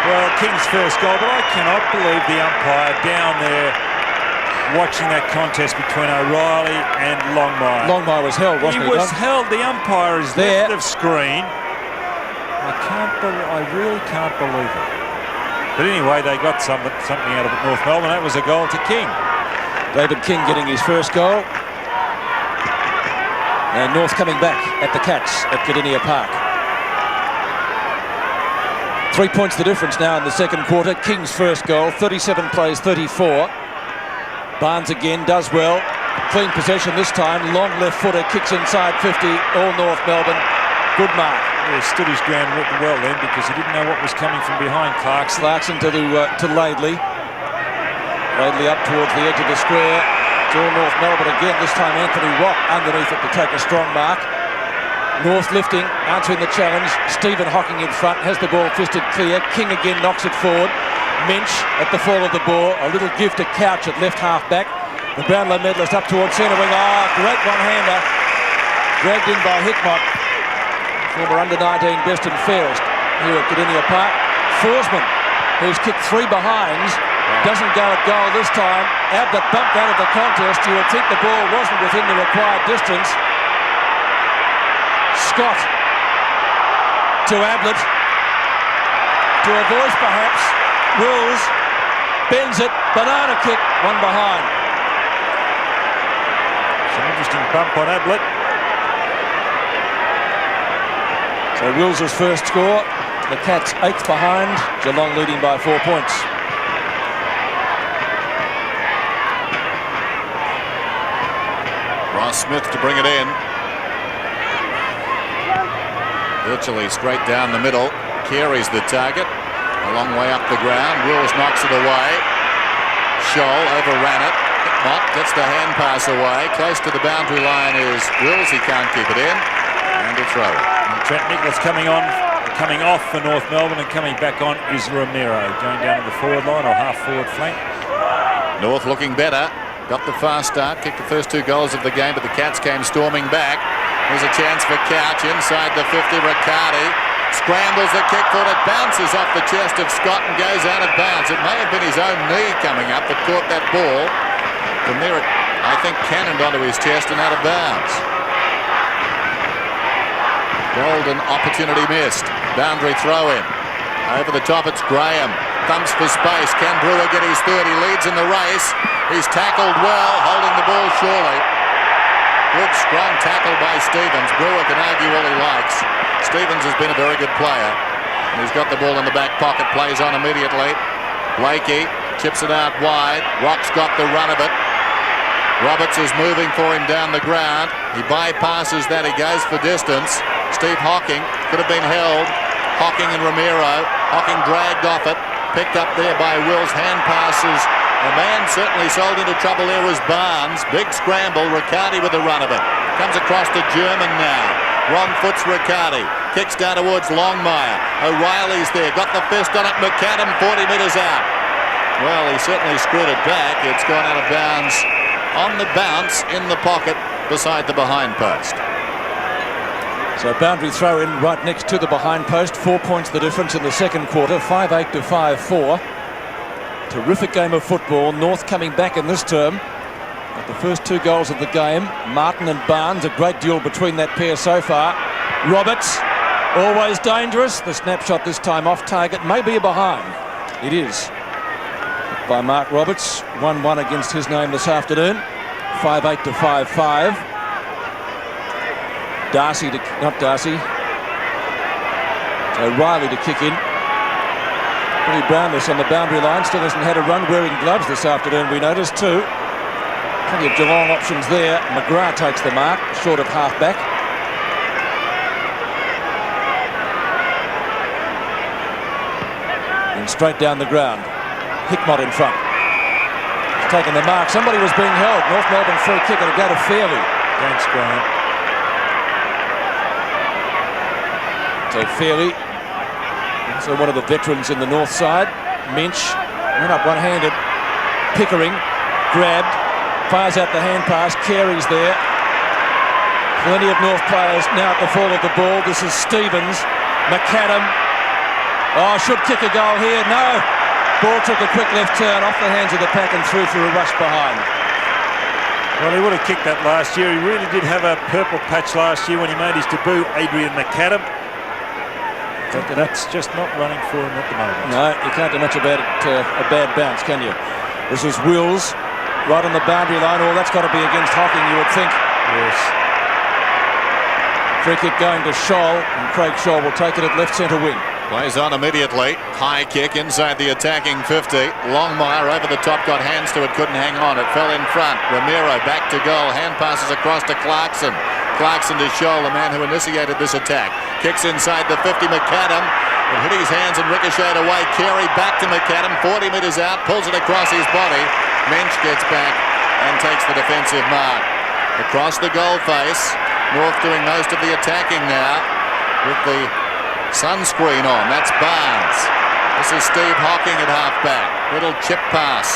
Well, King's first goal, but I cannot believe the umpire down there watching that contest between O'Reilly and Longmire. Longmire was held, wasn't he? He was held. The umpire is there. left of screen. I really can't believe it. But anyway, they got something out of it, North Melbourne. That was a goal to King. David King getting his first goal. And North coming back at the Cats at Gardenia Park. 3 points the difference now in the second quarter. King's first goal, 37 plays, 34. Barnes again does well. Clean possession this time. Long left footer, kicks inside 50. All North Melbourne. Good mark. Yeah, stood his ground well then because he didn't know what was coming from behind Clarkson. Clarkson to Laidley. Laidley up towards the edge of the square. It's all North Melbourne again. This time Anthony Watt underneath it to take a strong mark. North lifting, answering the challenge. Stephen Hocking in front, has the ball fisted clear. King again knocks it forward. Mensch at the fall of the ball. A little gift to Couch at left half back. The Brownlow medalist up towards centre wing. Great one-hander. Dragged in by Hickmott. Former under-19 best and fairest here at Gardenia Park. Forsman, who's kicked 3 behinds, doesn't go at goal this time. Ablett bumped out of the contest. You would think the ball wasn't within the required distance. Scott to Ablett. To a voice perhaps. Rules. Bends it. Banana kick. One behind. Interesting bump on Ablett. So Wills' first score. The Cats 8th behind. Geelong leading by 4 points. Ross Smith to bring it in. Virtually straight down the middle. Carey's the target. A long way up the ground. Wills knocks it away. Scholl overran it. Mott gets the hand pass away. Close to the boundary line is Wills. He can't keep it in. And a throw. And Trent Nicholas coming off for North Melbourne, and coming back on is Romero, going down to the forward line or half forward flank. North looking better. Got the fast start. Kicked the first 2 goals of the game, but the Cats came storming back. There's a chance for Couch inside the 50. Riccardi scrambles the kick for it. Bounces off the chest of Scott and goes out of bounds. It may have been his own knee coming up that caught that ball. From there, it, I think, cannoned onto his chest and out of bounds. Golden opportunity missed. Boundary throw in. Over the top, it's Graham. Thumps for space. Can Brewer get his third? He leads in the race. He's tackled well, holding the ball surely. Good, strong tackle by Stevens. Brewer can argue all he likes. Stevens has been a very good player. And he's got the ball in the back pocket, plays on immediately. Blakey chips it out wide. Rock's got the run of it. Roberts is moving for him down the ground. He bypasses that. He goes for distance. Steve Hocking could have been held. Hocking and Romero. Hocking dragged off it. Picked up there by Wills. Hand passes. The man certainly sold into trouble there was Barnes. Big scramble. Riccardi with the run of it. Comes across to German now. Wrong foot's Riccardi. Kicks down towards Longmire. O'Reilly's there. Got the fist on it. McAdam 40 metres out. Well, he certainly screwed it back. It's gone out of bounds on the bounce in the pocket beside the behind post. So boundary throw in right next to the behind post. 4 points the difference in the second quarter. 5-8 to 5-4. Terrific game of football. North coming back in this term. But the first 2 goals of the game, Martin and Barnes, a great duel between that pair so far. Roberts, always dangerous. The snapshot this time off target, maybe a behind. It is. By Mark Roberts, 1-1 against his name this afternoon. 5-8 to 5-5. Darcy to, not Darcy. O'Reilly to kick in. Billy Brownless on the boundary line, still hasn't had a run wearing gloves this afternoon, we noticed too. Plenty of Geelong options there. McGrath takes the mark, short of half back. And straight down the ground. Hickmott in front. He's taken the mark. Somebody was being held. North Melbourne free kick. It'll go to Fairley. Thanks, Graham. So Fairley, so one of the veterans in the north side. Minch went up one-handed. Pickering grabbed, fires out the hand pass. Carey's there. Plenty of North players now at the fall of the ball. This is Stevens. McAdam. Oh, should kick a goal here. No. Ball took a quick left turn off the hands of the pack and through for a rush behind. Well, he would have kicked that last year. He really did have a purple patch last year when he made his debut, Adrian McAdam. But that's just not running for him at the moment. No, you can't do much about it, a bad bounce, can you? This is Wills, right on the boundary line. Oh, that's got to be against Hocking, you would think. Yes. Free kick going to Scholl, and Craig Scholl will take it at left centre wing. Plays on immediately. High kick inside the attacking 50. Longmire over the top, got hands to it, couldn't hang on. It fell in front. Romero back to goal. Hand passes across to Clarkson. Clarkson to Scholl, the man who initiated this attack. Kicks inside the 50. McAdam. It hit his hands and ricocheted away. Carey back to McAdam. 40 metres out. Pulls it across his body. Mensch gets back and takes the defensive mark. Across the goal face. North doing most of the attacking now with the sunscreen on. That's Barnes. This is Steve Hocking at halfback. Little chip pass.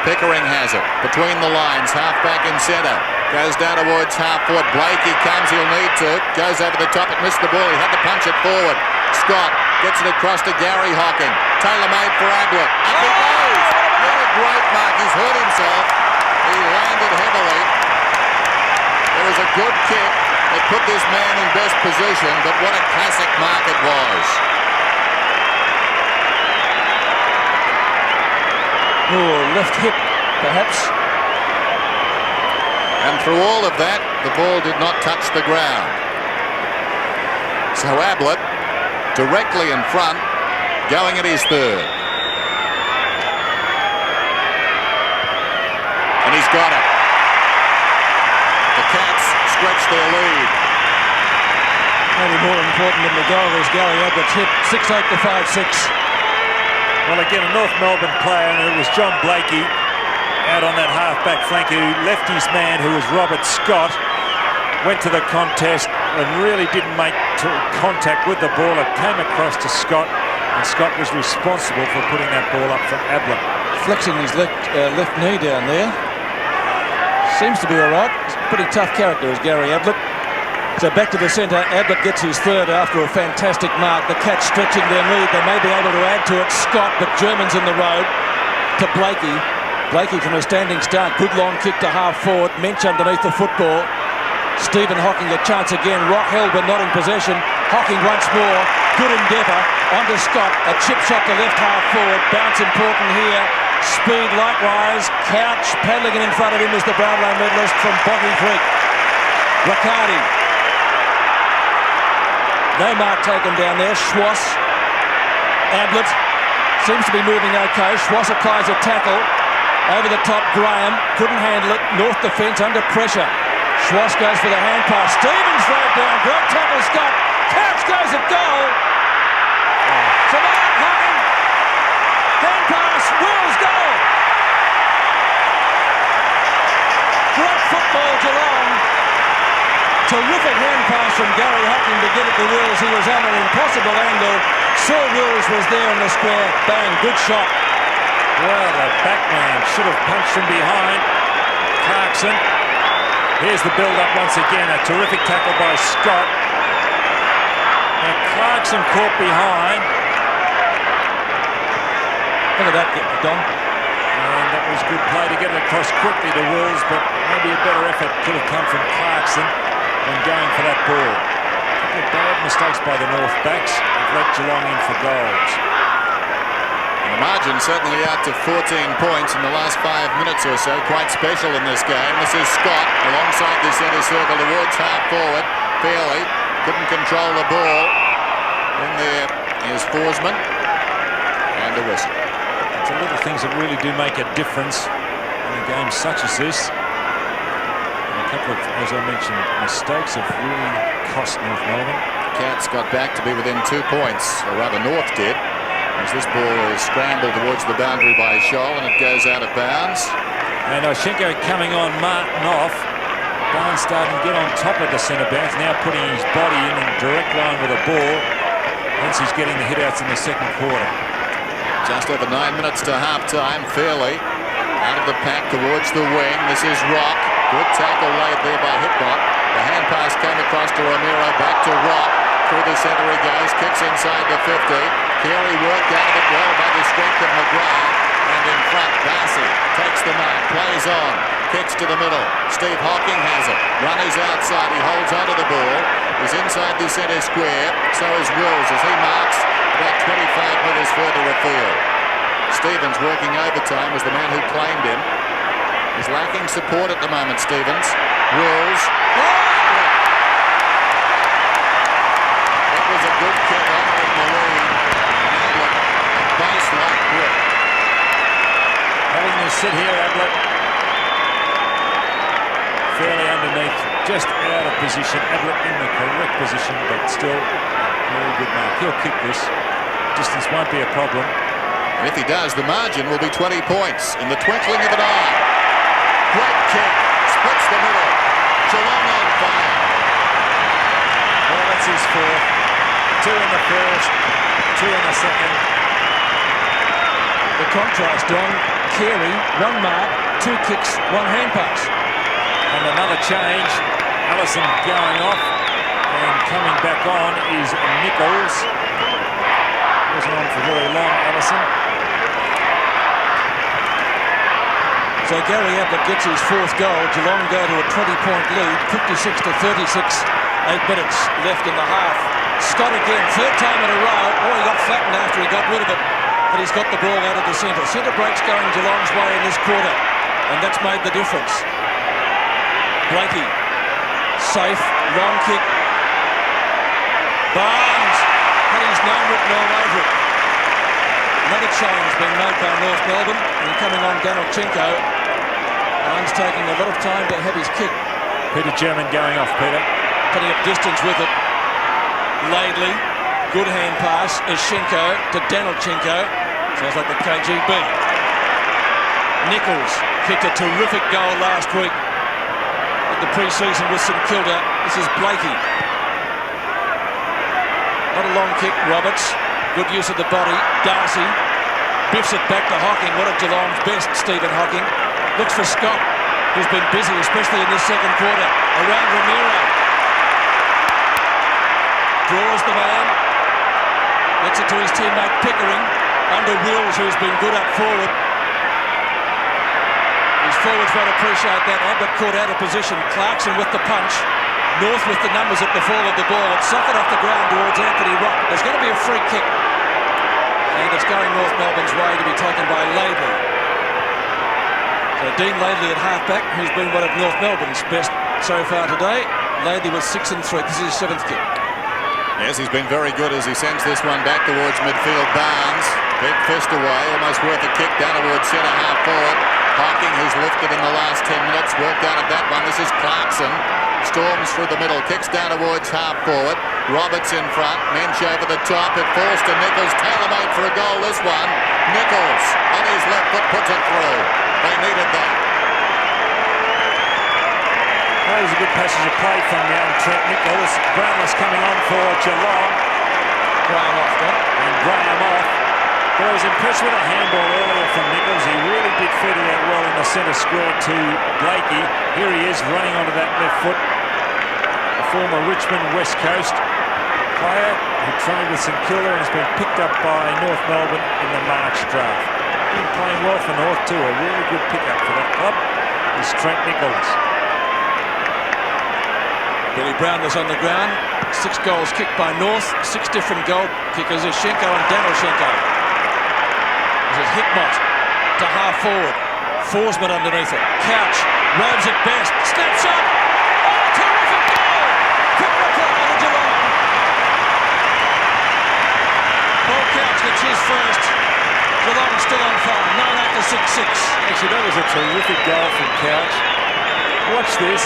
Pickering has it. Between the lines. Halfback in centre. Goes down towards half forward. Blakey comes. He'll need to. Goes over the top. It missed the ball. He had to punch it forward. Scott gets it across to Gary Hocking. Tailor-made for Ablett. Up he goes. What a great mark. He's hurt himself. He landed heavily. There was a good kick. It put this man in best position, but what a classic mark it was. Oh, left hip, perhaps. And through all of that, the ball did not touch the ground. So Ablett directly in front, going at his third. And he's got it. The Cats stretch their lead. Maybe more important than the goal is Gary Ablett's hit 6-8 to 5-6. Well, again, a North Melbourne player, and it was John Blakey out on that half-back flank who left his man, who was Robert Scott, went to the contest and really didn't make contact with the ball. It came across to Scott, and Scott was responsible for putting that ball up for Ablett. Flexing his left knee down there. Seems to be all right. He's a pretty tough character is Gary Ablett. So back to the centre. Ablett gets his third after a fantastic mark. The Cats stretching their lead. They may be able to add to it. Scott, but German's in the road to Blakey. Blakey from a standing start. Good long kick to half forward. Mensch underneath the football. Stephen Hocking a chance again. Rock held but not in possession. Hocking once more. Good endeavour. Onto Scott. A chip shot to left half forward. Bounce important here. Speed likewise. Couch paddling in front of him is the Brownlow medalist from Boggy Creek. Riccardi. No mark taken down there. Schwass. Ablett seems to be moving okay. Schwass applies a tackle. Over the top, Graham couldn't handle it. North defence under pressure. Schwass goes for the hand pass. Stevens thrown down. Great tackle, Scott. Couch goes at goal. Samoa Hocking. Hand pass. Wills goal. Great football, Geelong. Terrific hand pass from Gary Hocking to get it to Wills. He was on an impossible angle. Saw Wills was there in the square. Bang, good shot. Well, the backman should have punched from behind. Clarkson. Here's the build-up once again. A terrific tackle by Scott. And Clarkson caught behind. Look at that, Don. And that was good play to get it across quickly to Wills, but maybe a better effort could have come from Clarkson when going for that ball. A couple of bad mistakes by the North backs have let Geelong in for goals. The margin certainly out to 14 points in the last 5 minutes or so. Quite special in this game. This is Scott alongside the centre circle towards half forward. Fairley couldn't control the ball. In there is Forsman and a whistle. It's the little things that really do make a difference in a game such as this. And a couple of, as I mentioned, mistakes have really cost North Melbourne. Cats got back to be within 2 points, or rather North did, as this ball is scrambled towards the boundary by Scholl and it goes out of bounds. And Oshenko coming on Martin off. Barnes starting to get on top of the centre backs, now putting his body in direct line with a ball. Hence he's getting the hit-outs in the second quarter. Just over 9 minutes to half-time. Fairley out of the pack towards the wing. This is Rock. Good tackle laid there by Hipbot. The hand pass came across to Romero. Back to Rock. Through the centre he goes. Kicks inside the 50. Carey worked out of it well by the strength of McGrath. And in front, Darcy takes the mark. Plays on. Kicks to the middle. Steve Hocking has it. Runners outside. He holds onto the ball. He's inside the centre square. So is Wills as he marks about 25 metres further afield. Stevens working overtime as the man who claimed him. He's lacking support at the moment, Stevens. Wills. That was a good kick honouring the lead. Ablett, a base-like grip. Having to sit here, Ablett. Fairly underneath, just out of position. Ablett in the correct position, but still a very good mark. He'll kick this. Distance won't be a problem. And if he does, the margin will be 20 points in the twinkling of an eye. Great kick, splits the middle. Geelong on fire. Well, that's his fourth. 2 in the first, 2 in the second. The contrast, Don. Carey, 1 mark, 2 kicks, 1 hand pass. And another change. Allison going off and coming back on is Nichols. Wasn't on for very long, Allison. So Gary Ablett gets his 4th goal. Geelong go to a 20-point lead, 56 to 36. 8 minutes left in the half. Scott again, 3rd time in a row. Oh, he got flattened after he got rid of it. But he's got the ball out of the centre. Centre break's going Geelong's way in this quarter. And that's made the difference. Blakey, safe, long kick. Barnes had his name written all over it. Another change being made by North Melbourne, and coming on Danilchenko. Barnes taking a lot of time to have his kick. Peter German going off, Peter. Putting up distance with it. Laidley, good hand pass. Eschenko to Danilchenko. Sounds like the KGB. Nichols kicked a terrific goal last week at the pre-season with St Kilda. This is Blakey. Not a long kick. Roberts, good use of the body. Darcy biffs it back to Hocking. One of Geelong's best, Stephen Hocking. Looks for Scott, who's been busy, especially in this second quarter. Around Ramiro. Draws the man. Gets it to his teammate Pickering. Under Wills, who's been good up forward. His forwards won't appreciate that. Ablett caught out of position. Clarkson with the punch. North with the numbers at the fall of the ball. It's suckered off the ground towards Anthony Rock. There's going to be a free kick. And it's going North Melbourne's way to be taken by Laidley. So Dean Laidley at halfback, who's been one of North Melbourne's best so far today. Laidley was 6 and 3. This is his 7th kick. Yes, he's been very good as he sends this one back towards midfield. Barnes, big fist away, almost worth a kick down towards centre half forward. Hocking, who's lifted in the last 10 minutes, worked out of that one. This is Clarkson. Storms through the middle, kicks down towards half forward. Roberts in front, Mensch over the top. It falls to Nichols, tailor-made for a goal this one. Nichols on his left foot puts it through. They needed that. That was a good passage of play from young Trent Nichols. Brownless coming on for Geelong. Graham off then. And Graham off. But I was impressed with a handball earlier from Nichols. He really did feed it out well in the centre square to Blakey. Here he is running onto that left foot. A former Richmond West Coast player who trained with St Kilda and has been picked up by North Melbourne in the March draft. Been playing well for North too. A really good pickup for that club is Trent Nichols. Billy Brownless on the ground. 6 goals kicked by North. 6 different goal kickers. Eschenko and Danilchenko. This is Hickmott to half forward. Forsman underneath it. Couch robes it best. Snaps up. Oh, terrific goal! Quick reply to Geelong. Paul Couch gets his first. Geelong still on fire. 9 after 6-6. Actually, that was a terrific goal from Couch. Watch this.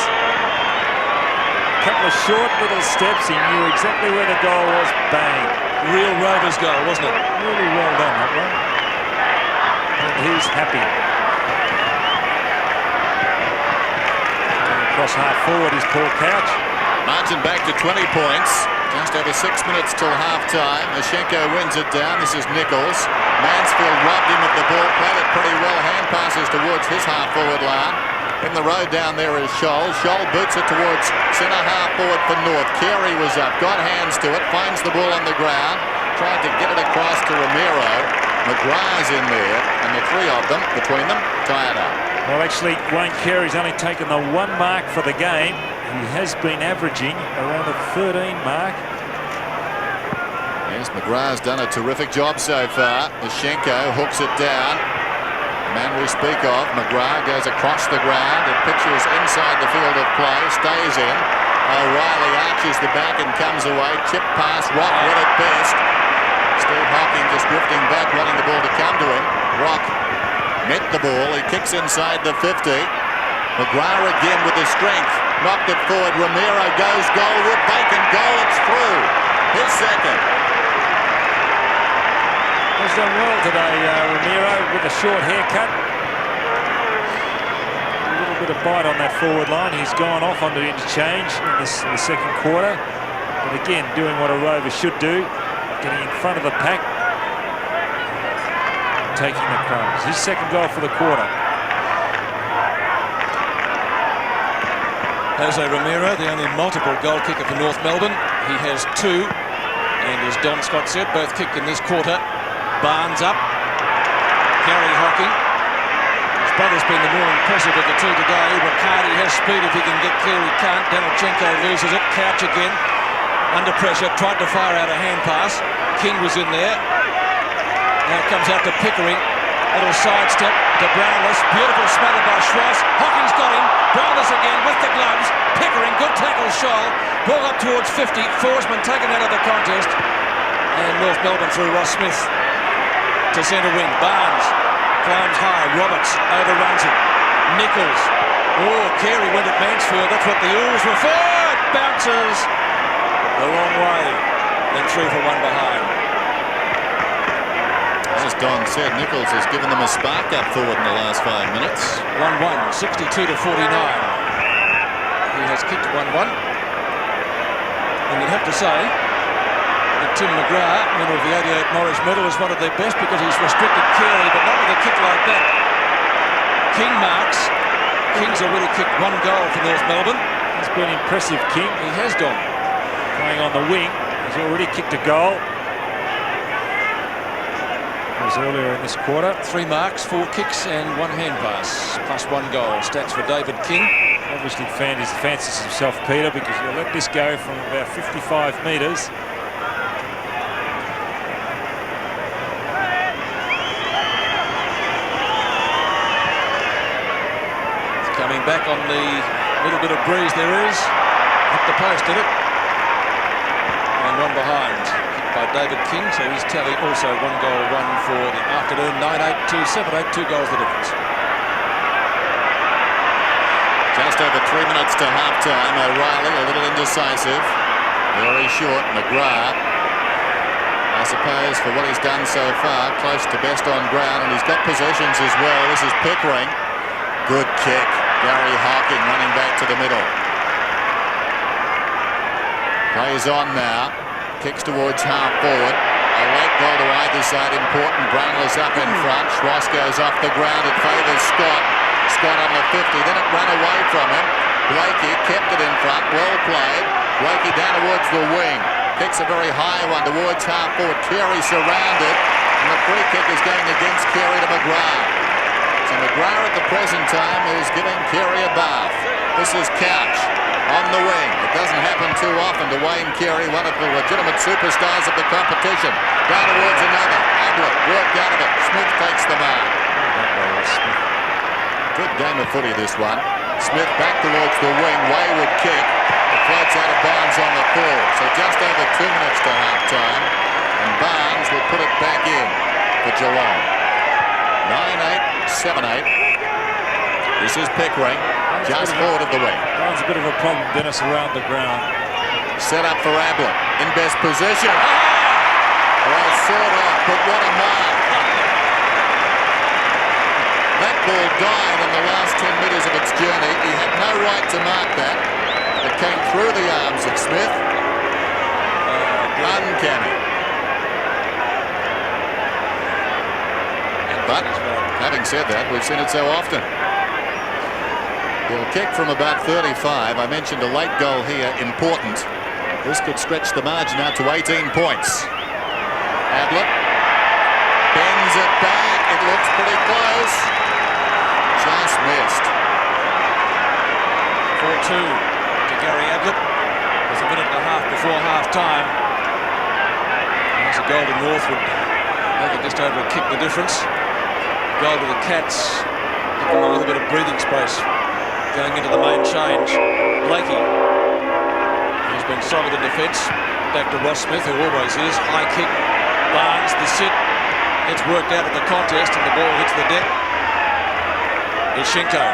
A couple of short little steps. He knew exactly where the goal was. Bang. Real Rovers goal, wasn't it? Really well done, that one. And he's happy. And across half forward is Paul Couch. Margin back to 20 points. Just over 6 minutes till half-time. Eschenko wins it down. This is Nichols. Mansfield robbed him of the ball. Played it pretty well. Hand passes towards his half-forward line. In the road down there is Scholl. Scholl boots it towards centre half forward for North. Carey was up, got hands to it, finds the ball on the ground, tried to get it across to Ramiro. McGrath's in there, and the 3 of them, between them, tied up. Well, actually, Wayne Carey's only taken the 1 mark for the game. He has been averaging around the 13 mark. Yes, McGrath's done a terrific job so far. Eschenko hooks it down. The man we speak of, McGrath, goes across the ground. It pitches inside the field of play, stays in. O'Reilly arches the back and comes away. Chip pass, Rock with it best. Steve Hocking just drifting back, wanting the ball to come to him. Rock met the ball. He kicks inside the 50. McGrath again with the strength. Knocked it forward. Ramiro goes goalward. Vacant goal. It's through. His second. He's done well today, Ramiro, with a short haircut. A little bit of bite on that forward line. He's gone off onto interchange in the second quarter. But again, doing what a Rover should do, getting in front of the pack, taking the crumbs. His second goal for the quarter. Jose Ramiro, the only multiple goal kicker for North Melbourne. He has 2, and as Don Scott said, both kicked in this quarter. Barnes up. Gary Hocking. His brother's been the more impressive of the 2 today. Riccardi has speed if he can get clear. He can't. Danilchenko loses it. Couch again. Under pressure. Tried to fire out a hand pass. King was in there. Now it comes out to Pickering. Little sidestep to Brownless. Beautiful smother by Schwartz. Hocking's got him. Brownless again with the gloves. Pickering, good tackle, Scholl. Ball up towards 50. Forsman taken out of the contest. And North Melbourne through Ross Smith to centre wing. Barnes climbs high. Roberts overruns it. Nichols. Oh, Carey went at Mansfield. That's what the Ools were for. It bounces the wrong way. Then through for one behind. As Don said, Nichols has given them a spark up forward in the last 5 minutes. 1-1, 62 to 49. He has kicked 1-1. And you'd have to say that Tim McGrath, winner of the 88 Morris Medal, is one of their best because he's restricted Carey, but not with a kick like that. King marks. King's already kicked 1 goal for North Melbourne. It's been impressive, King. He has done. Playing on the wing. He's already kicked a goal. Earlier in this quarter. 3 marks, 4 kicks and 1 hand pass, plus 1 goal. Stats for David King. Obviously fancies himself, Peter, because he'll let this go from about 55 metres. It's coming back on the little bit of breeze there is. Hit the post, did it? And 1 behind. By David King, so his tally also 1 goal, 1 for the afternoon. 9-8 to 7-8, 2 goals the difference. Just over 3 minutes to half-time. O'Reilly a little indecisive. Very short. McGrath, I suppose, for what he's done so far, close to best on ground, and he's got possessions as well. This is Pickering. Good kick. Gary Hocking running back to the middle. Plays on now. Kicks towards half forward. A late goal to either side, important. Brownless up in front. Schwartz goes off the ground. It favours Scott. Scott on the 50. Then it ran away from him. Blakey kept it in front. Well played. Blakey down towards the wing. Kicks a very high one towards half forward. Carey surrounded. And the free kick is going against Carey to McGrath. So McGrath at the present time is giving Carey a bath. This is Couch on the wing. It doesn't happen too often to Wayne Carey, one of the legitimate superstars of the competition. Down towards another. Ablett worked out of it. Smith takes the mark. Good game of footy, this one. Smith back towards the wing. Wayward kick. It floats out of bounds on the full. So just over 2 minutes to half-time. And Barnes will put it back in for Geelong. 9-8, 7-8. This is Pickering. Just forward of the wing. That's a bit of a problem, Dennis, around the ground. Set up for Ablett. In best position. Well, sort of, but what a mark. That ball died in the last 10 metres of its journey. He had no right to mark that. It came through the arms of Smith. Uncanny. But, having said that, we've seen it so often. He'll kick from about 35. I mentioned a late goal here, important. This could stretch the margin out to 18 points. Ablett bends it back. It looks pretty close. Just missed. 4-2 to Gary Ablett. There's a minute and a half before half-time. There's a goal to North would make it just over a kick the difference. A goal to the Cats. Give them a little bit of breathing space going into the main change. Blakey, who's been solid in defence. Back to Ross Smith, who always is. High kick. Barnes, the sit. It's worked out at the contest and the ball hits the deck. Ishinko.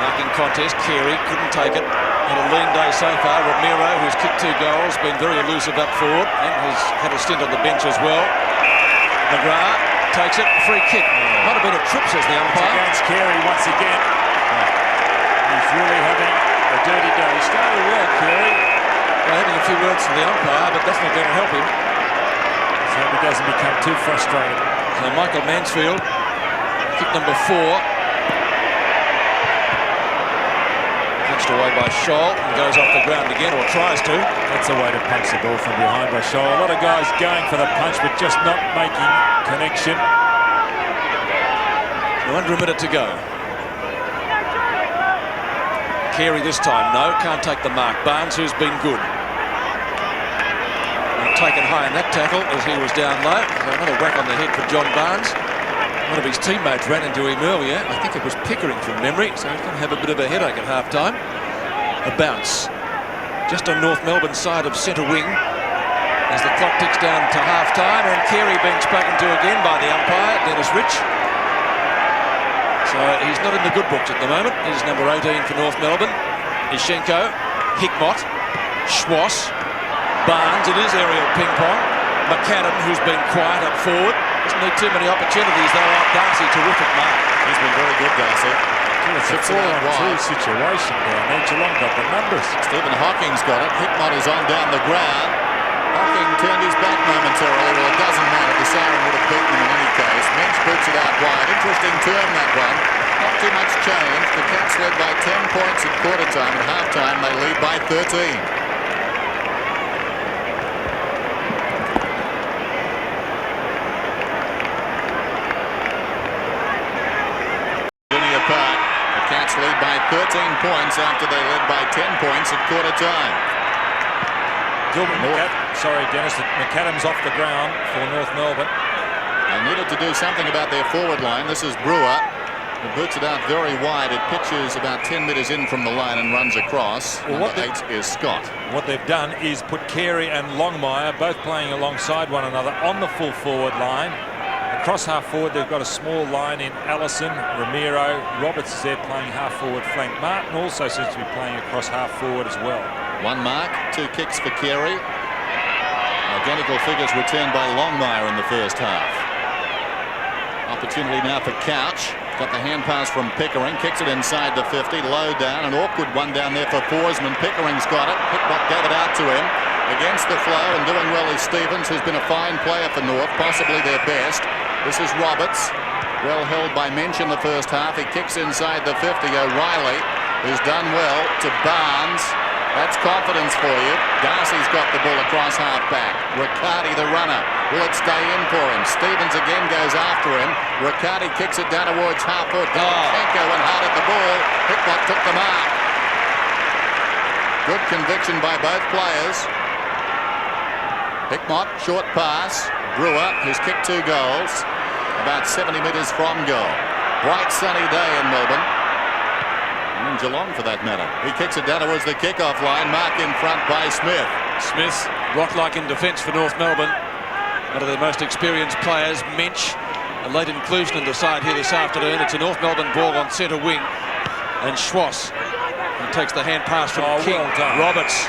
Marking contest. Carey couldn't take it. Had a lean day so far. Ramiro, who's kicked 2 goals, been very elusive up forward and has had a stint on the bench as well. McGrath takes it. Free kick. Might have been a trip, says the umpire. It's against Carey once again. He's really having a dirty day. He started well, Carey. Well, having a few words to the umpire, but that's not going to help him. So he doesn't become too frustrated. So Michael Mansfield, kick number 4. Punched away by Scholl and goes off the ground again, or tries to. That's a way to punch the ball from behind by Scholl. A lot of guys going for the punch, but just not making connection. Under a minute to go. Carey this time, no, can't take the mark. Barnes, who's been good. And taken high in that tackle as he was down low. So another whack on the head for John Barnes. One of his teammates ran into him earlier. I think it was Pickering from memory, so he's going to have a bit of a headache at half-time. A bounce just on North Melbourne's side of centre wing as the clock ticks down to half-time, and Carey being spoken to again by the umpire, Dennis Rich. So he's not in the good books at the moment. He's number 18 for North Melbourne. Ishenko, Hickmott, Schwass, Barnes. It is aerial ping-pong. McAdam, who's been quiet up forward. Doesn't need too many opportunities though. Darcy, terrific mark. He's been very good, Darcy. It's a 4-on-2 situation down there. Geelong got the numbers. Stephen Hocking's got it. Hickmott is on down the ground. Hocking turned his back momentarily. Well, it doesn't matter. The siren would have beaten him in any case. Mensch boots it out wide. Interesting turn, that one. Not too much change. The Cats led by 10 points at quarter time. At half time, they lead by 13. The Cats lead by 13 points after they led by 10 points at quarter time. Dennis, McAdam's off the ground for North Melbourne. They needed to do something about their forward line. This is Brewer, who boots it out very wide. It pitches about 10 metres in from the line and runs across. Well, Number 8 is Scott. What they've done is put Carey and Longmire, both playing alongside one another, on the full forward line. Across half forward, they've got a small line in Allison, Ramiro, Roberts is there playing half forward flank. Martin also seems to be playing across half forward as well. 1 mark, 2 kicks for Carey. Identical figures returned by Longmire in the first half. Opportunity now for Couch. Got the hand pass from Pickering, kicks it inside the 50, low down, an awkward one down there for Forsman. Pickering's got it. Hickmott gave it out to him. Against the flow and doing well is Stevens, who's been a fine player for North, possibly their best. This is Roberts, well held by Mensch in the first half. He kicks inside the 50. O'Reilly, who's done well, to Barnes. That's confidence for you. Darcy's got the ball across half-back. Riccardi, the runner. Will it stay in for him? Stevens again goes after him. Riccardi kicks it down towards half-foot. Dalichenko went hard at the ball. Hickmott took the mark. Good conviction by both players. Hickmott, short pass. Brewer, who's kicked 2 goals, about 70 metres from goal. Bright sunny day in Melbourne. And in Geelong, for that matter. He kicks it down towards the kickoff line. Mark in front by Smith. Smith, rock-like in defence for North Melbourne. One of their most experienced players. Mensch, a late inclusion in the side here this afternoon. It's a North Melbourne ball on centre wing. And Schwass, he takes the hand pass from King. Well Roberts,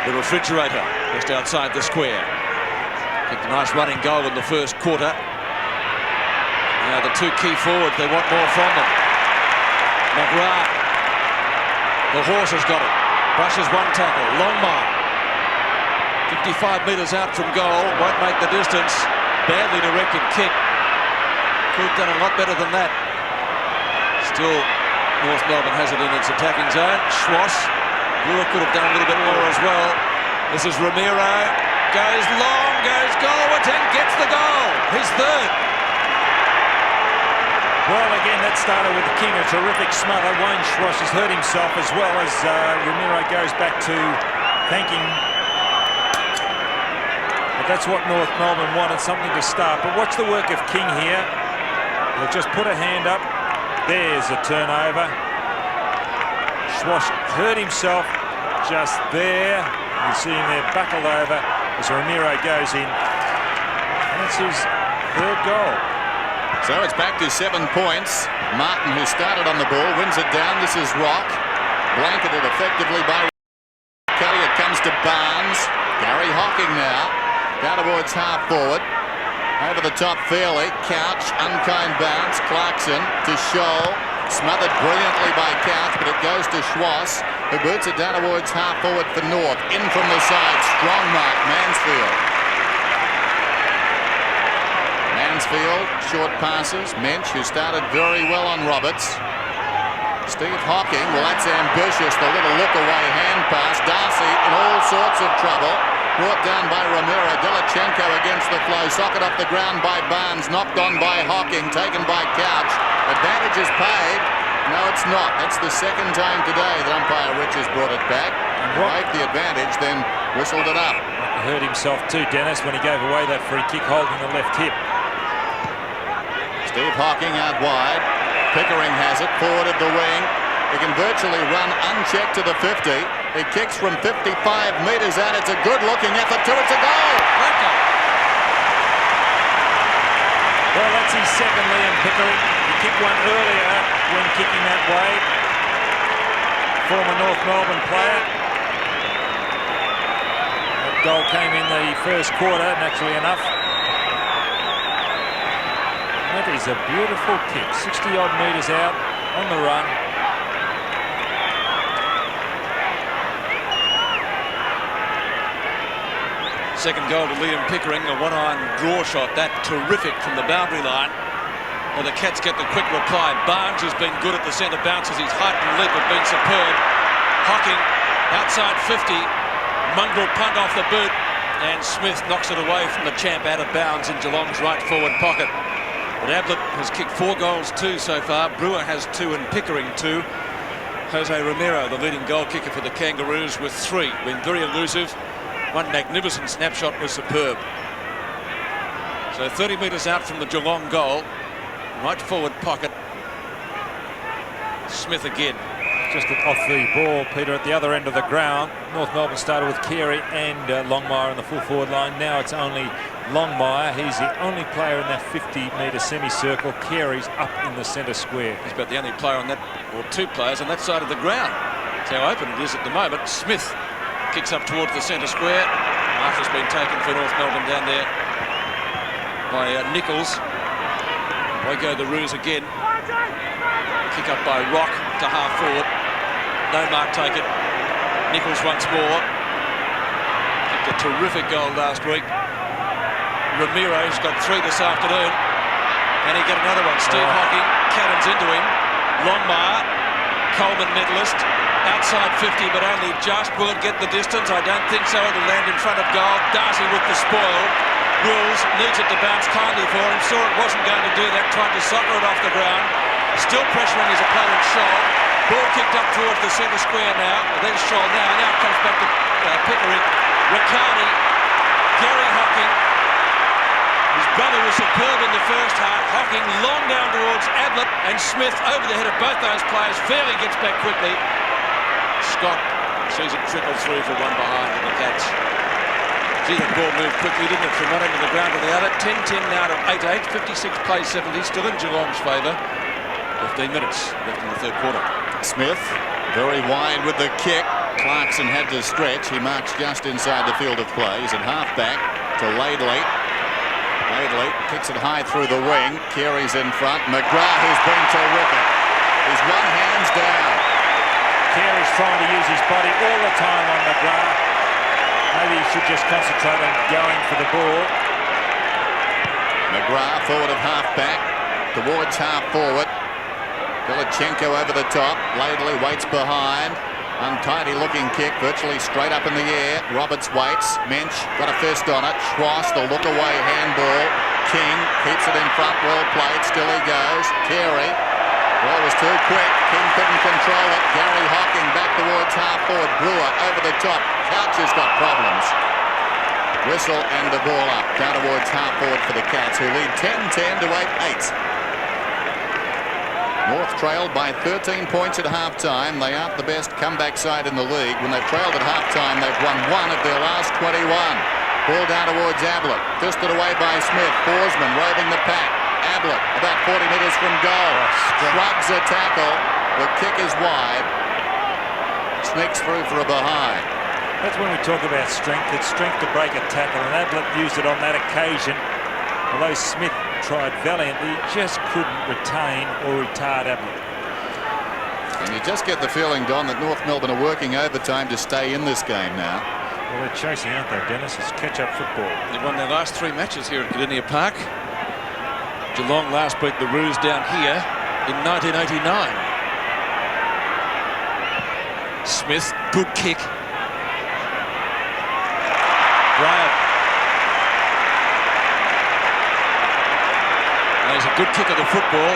the refrigerator, just outside the square. Kicked a nice running goal in the first quarter. Now the 2 key forwards, they want more from them. McGrath, the horse has got it. Brushes 1 tackle. Longmire, 55 metres out from goal, won't make the distance. Badly directed kick. Could have done a lot better than that. Still, North Melbourne has it in its attacking zone. Schwass, Brewer could have done a little bit more as well. This is Ramiro. Goes long, goes goalwards and gets the goal. His 3rd. Well, again, that started with King, a terrific smother. Wayne Schwass has hurt himself as well as Ramiro goes back to thanking. But that's what North Melbourne wanted, something to start. But watch the work of King here. He'll just put a hand up. There's a turnover. Schwass hurt himself just there. You see him there buckled over as Ramiro goes in. And it's his 3rd goal. So it's back to 7 points. Martin, who started on the ball, wins it down. This is Rock. Blanketed effectively by Riccardi. It comes to Barnes. Gary Hocking now. Down towards half forward. Over the top fairly. Couch, unkind bounce. Clarkson to Scholl. Smothered brilliantly by Couch, but it goes to Schwass, who boots it down towards half forward for North. In from the side. Strong mark. Mansfield. Mansfield, short passes. Mensch, who started very well on Roberts. Steve Hocking, well, that's ambitious. The little look-away hand pass. Darcy in all sorts of trouble. Brought down by Ramiro. Dalichenko against the flow. Socket off the ground by Barnes. Knocked on by Hocking. Taken by Couch. Advantage is paid. No, it's not. That's the second time today that umpire Rich has brought it back. Waved the advantage, then whistled it up. He hurt himself too, Dennis, when he gave away that free kick holding the left hip. Steve Hocking out wide. Pickering has it, forward of the wing. He can virtually run unchecked to the 50. He kicks from 55 metres out. It's a good-looking effort too. It's a goal. Well, that's his second, Liam Pickering. He kicked one earlier when kicking that way. Former North Melbourne player. That goal came in the first quarter, naturally enough. That is a beautiful kick. 60-odd metres out on the run. Second goal to Liam Pickering, a one-iron draw shot. That terrific from the boundary line. Well, the Cats get the quick reply. Barnes has been good at the centre bounces. His height and leap have been superb. Hocking outside 50. Mongrel punt off the boot. And Smith knocks it away from the champ out of bounds in Geelong's right forward pocket. But Ablett has kicked 4 goals too so far. Brewer has 2 and Pickering 2. Jose Romero, the leading goal kicker for the Kangaroos, with 3. Been very elusive. One magnificent snapshot was superb. So 30 metres out from the Geelong goal. Right forward pocket. Smith again. Just off the ball, Peter, at the other end of the ground. North Melbourne started with Carey and Longmire in the full forward line. Now it's only Longmire. He's the only player in that 50-metre semicircle. Carey's up in the centre square. He's about the only player on that, or 2 players on that side of the ground. That's how open it is at the moment. Smith kicks up towards the centre square. Mark has been taken for North Melbourne down there by Nichols. Away go the Roos again. Kick up by Rock to half forward. No mark taken. Nichols once more. Kicked a terrific goal last week. Ramiro's got 3 this afternoon. And he get another one. Steve Hocking cannons into him. Longmire, Coleman medalist. Outside 50, but only just. Will it get the distance? I don't think so. It'll land in front of goal. Darcy with the spoil. Wills needs it to bounce kindly for him. Saw it wasn't going to do that. Tried to soccer it off the ground. Still pressuring his opponent, Scholl. Ball kicked up towards the centre square now. There's Scholl now. Now it comes back to Pickering. Riccardi. Gary Hocking. His brother was superb in the first half. Hocking long down towards Ablett, and Smith over the head of both those players. Fairley gets back quickly. Scott sees it trickle through for one behind in the Cats. Gee, that ball moved quickly, didn't it, from one end of the ground to the other. 10-10 now to 8-8, 56 plays 70, still in Geelong's favour. 15 minutes left in the third quarter. Smith, very wide with the kick. Clarkson had to stretch. He marks just inside the field of play. He's at half-back to Laidley. Laidley kicks it high through the wing. Carey's in front. McGrath, who's been terrific. He's one hands down. Carey's trying to use his body all the time on McGrath. Maybe he should just concentrate on going for the ball. McGrath forward of half-back towards half-forward. Villichenko over the top. Laidley waits behind. Untidy looking kick, virtually straight up in the air. Roberts waits. Mensch got a fist on it. Schwass, the look away handball. King keeps it in front, well played. Still he goes. Carey. Ball was too quick. King couldn't control it. Gary Hocking back towards half-forward. Brewer over the top. Couch has got problems. Whistle and the ball up. Down towards half-forward for the Cats, who lead 10-10 to 8-8. North trailed by 13 points at half-time. They aren't the best comeback side in the league. When they've trailed at half-time, they've won 1 of their last 21. Ball down towards Ablett. Fisted away by Smith. Forsman roving the pack. Ablett about 40 metres from goal. Shrugs a tackle. The kick is wide. Sneaks through for a behind. That's when we talk about strength. It's strength to break a tackle, and Ablett used it on that occasion. Although Smith tried valiantly, he just couldn't retain or retard Ablett. And you just get the feeling, Don, that North Melbourne are working overtime to stay in this game now. Well, they're chasing, aren't they, Dennis? It's catch-up football. They won their last 3 matches here at Gardenia Park. Geelong last beat the Roos down here in 1989. Smith, good kick. Bryant. There's a good kick of the football.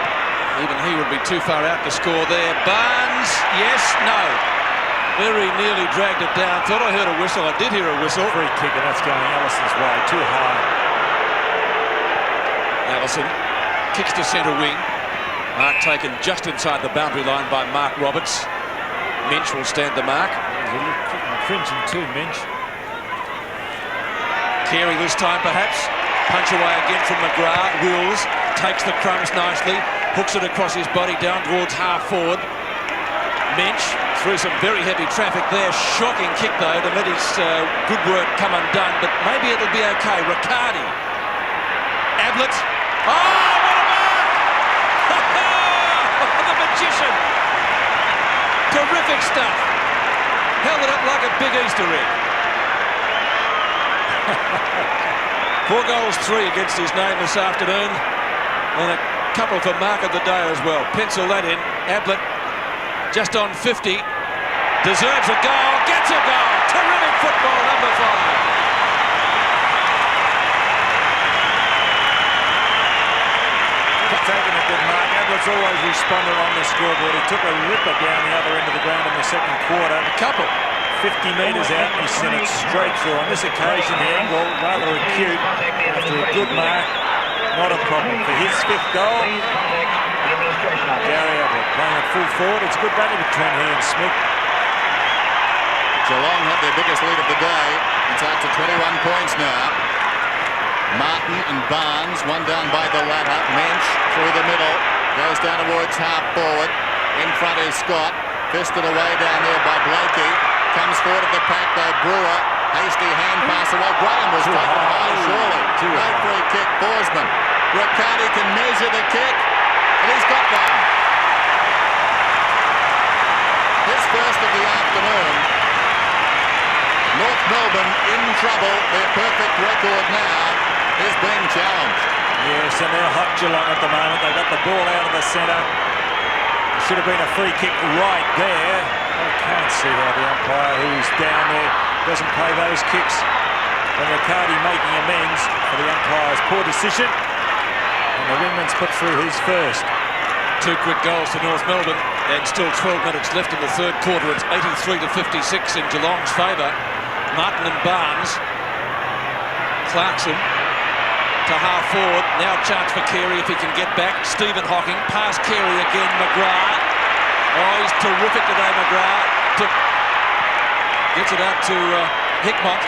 Even he would be too far out to score there. Barnes, yes, no. Very nearly dragged it down. Thought I heard a whistle. I did hear a whistle. Free kick, and that's going Allison's way. Too high. Allison kicks to centre wing. Mark taken just inside the boundary line by Mark Roberts. Minch will stand the mark. He's a little cringing too, Minch. Carey this time perhaps. Punch away again from McGrath. Wills takes the crumbs nicely. Hooks it across his body down towards half forward. Minch through some very heavy traffic there. Shocking kick though to let his good work come undone, but maybe it'll be okay. Riccardi. Ablett. Oh, what a mark! The magician. Terrific stuff. Held it up like a big Easter egg. 4 goals, 3 against his name this afternoon. And a couple for mark of the day as well. Pencil that in. Ablett just on 50. Deserves a goal. Gets a goal. Terrific football, number 5. Taking a good mark. Ablett's always responded on the scoreboard. He took a ripper down the other end of the ground in the second quarter. A couple. 50 metres out, and he sent it straight through. On this occasion, the angle rather acute. After a good mark, not a problem. For his 5th goal, Gary Ablett playing at full forward. It's a good battle between he and Smith. Geelong have their biggest lead of the day. It's out to 21 points now. Martin and Barnes, one down by the latter. Mensch through the middle, goes down towards half forward. In front is Scott, fisted away down there by Blakey. Comes forward at the pack though, Brewer. Hasty hand pass away. Graham was taken high, surely. No free kick, Borsman. Riccardi can measure the kick, and he's got one. His first of the afternoon. North Melbourne in trouble. Their perfect record now is being challenged. Yes, and they're hot Geelong at the moment. They got the ball out of the centre. It should have been a free kick right there. I can't see how the umpire, who's down there, doesn't play those kicks. And Riccardi making amends for the umpire's poor decision. And the wingman's put through his first. 2 quick goals to North Melbourne, and still 12 minutes left in the third quarter. It's 83 to 56 in Geelong's favour. Martin and Barnes. Clarkson to half forward. Now a chance for Carey if he can get back. Stephen Hocking. Past Carey again. McGrath. Oh, he's terrific today, McGrath. Gets it out to Hickmott.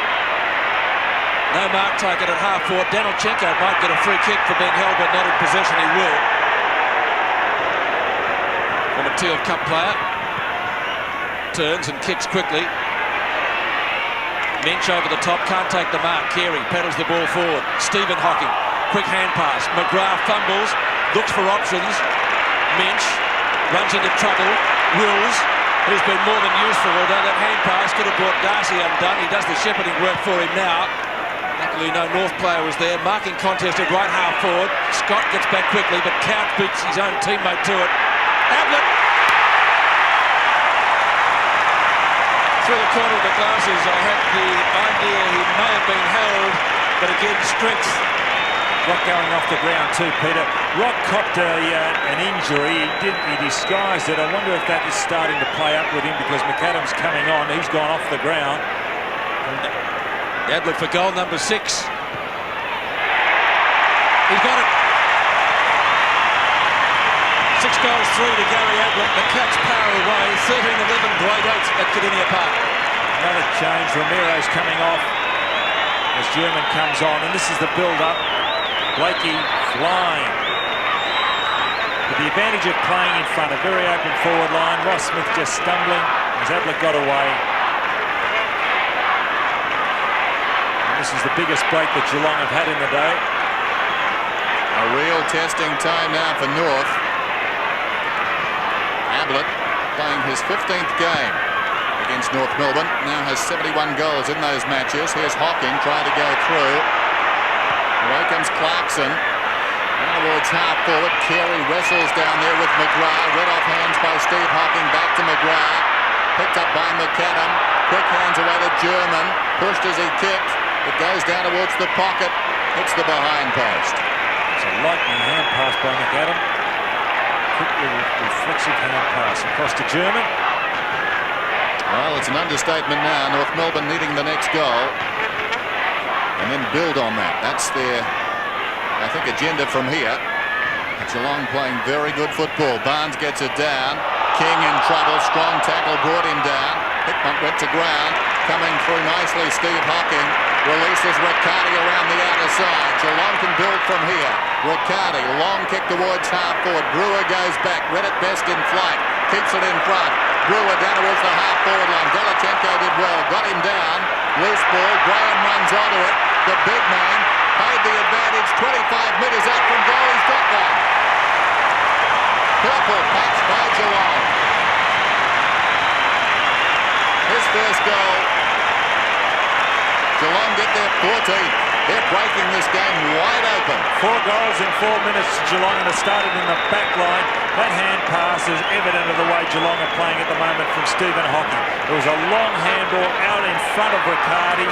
No mark taken at half forward. Danilchenko might get a free kick for being held but not in possession. He will. From a Teal Cup player. Turns and kicks quickly. Minch over the top, can't take the mark. Carey pedals the ball forward. Stephen Hocking, quick hand pass. McGrath fumbles, looks for options. Minch runs into trouble. Wills, who's been more than useful, although that hand pass could have brought Darcy undone. He does the shepherding work for him now. Luckily no North player was there. Marking contest at right half forward. Scott gets back quickly, but Couch beats his own teammate to it. Ablett through the corner of the glasses. I had the idea he may have been held, but again, strength. Rock going off the ground too, Peter. Rock copped an injury. He disguised it. I wonder if that is starting to play up with him because McAdam's coming on. He's gone off the ground. Ablett for goal number 6. He's got it. 6 goals, 3 to Gary Ablett. The catch power away. 13-11, grade 8 at Kardinia Park. Another change. Ramiro's coming off as German comes on, and this is the build-up. Blakey flying. With the advantage of playing in front, a very open forward line. Ross Smith just stumbling as Ablett got away. And this is the biggest break that Geelong have had in the day. A real testing time now for North. Ablett playing his 15th game against North Melbourne. Now has 71 goals in those matches. Here's Hocking trying to go through. Away comes Clarkson. Down towards half forward. Carey wrestles down there with McGrath. Read off hands by Steve Hocking. Back to McGrath. Picked up by McAdam. Quick hands away to German. Pushed as he kicked. It goes down towards the pocket. Hits the behind post. It's a lightning hand pass by McAdam. quick reflexive hand pass across to German. Well, it's an understatement now. North Melbourne needing the next goal and then build on that. That's their, I think, agenda from here. Geelong playing very good football. Barnes gets it down. King in trouble. Strong tackle brought him down. Hickmont went to ground. Coming through nicely, Steve Hocking releases Riccardi around the outer side. Geelong can build from here. Riccardi, long kick towards half forward. Brewer goes back. Read it best in flight. Keeps it in front. Brewer down towards the half forward line. Delachenko did well. Got him down. Loose ball. Graham runs onto it. The big man paid the advantage. 25 metres out from goal. He's got one. Purple patch by Geelong. His first goal. Geelong get their 14th. They're breaking this game wide open. 4 goals in 4 minutes to Geelong, and it started in the back line. That hand pass is evident of the way Geelong are playing at the moment from Stephen Hocking. It was a long handball out in front of Riccardi.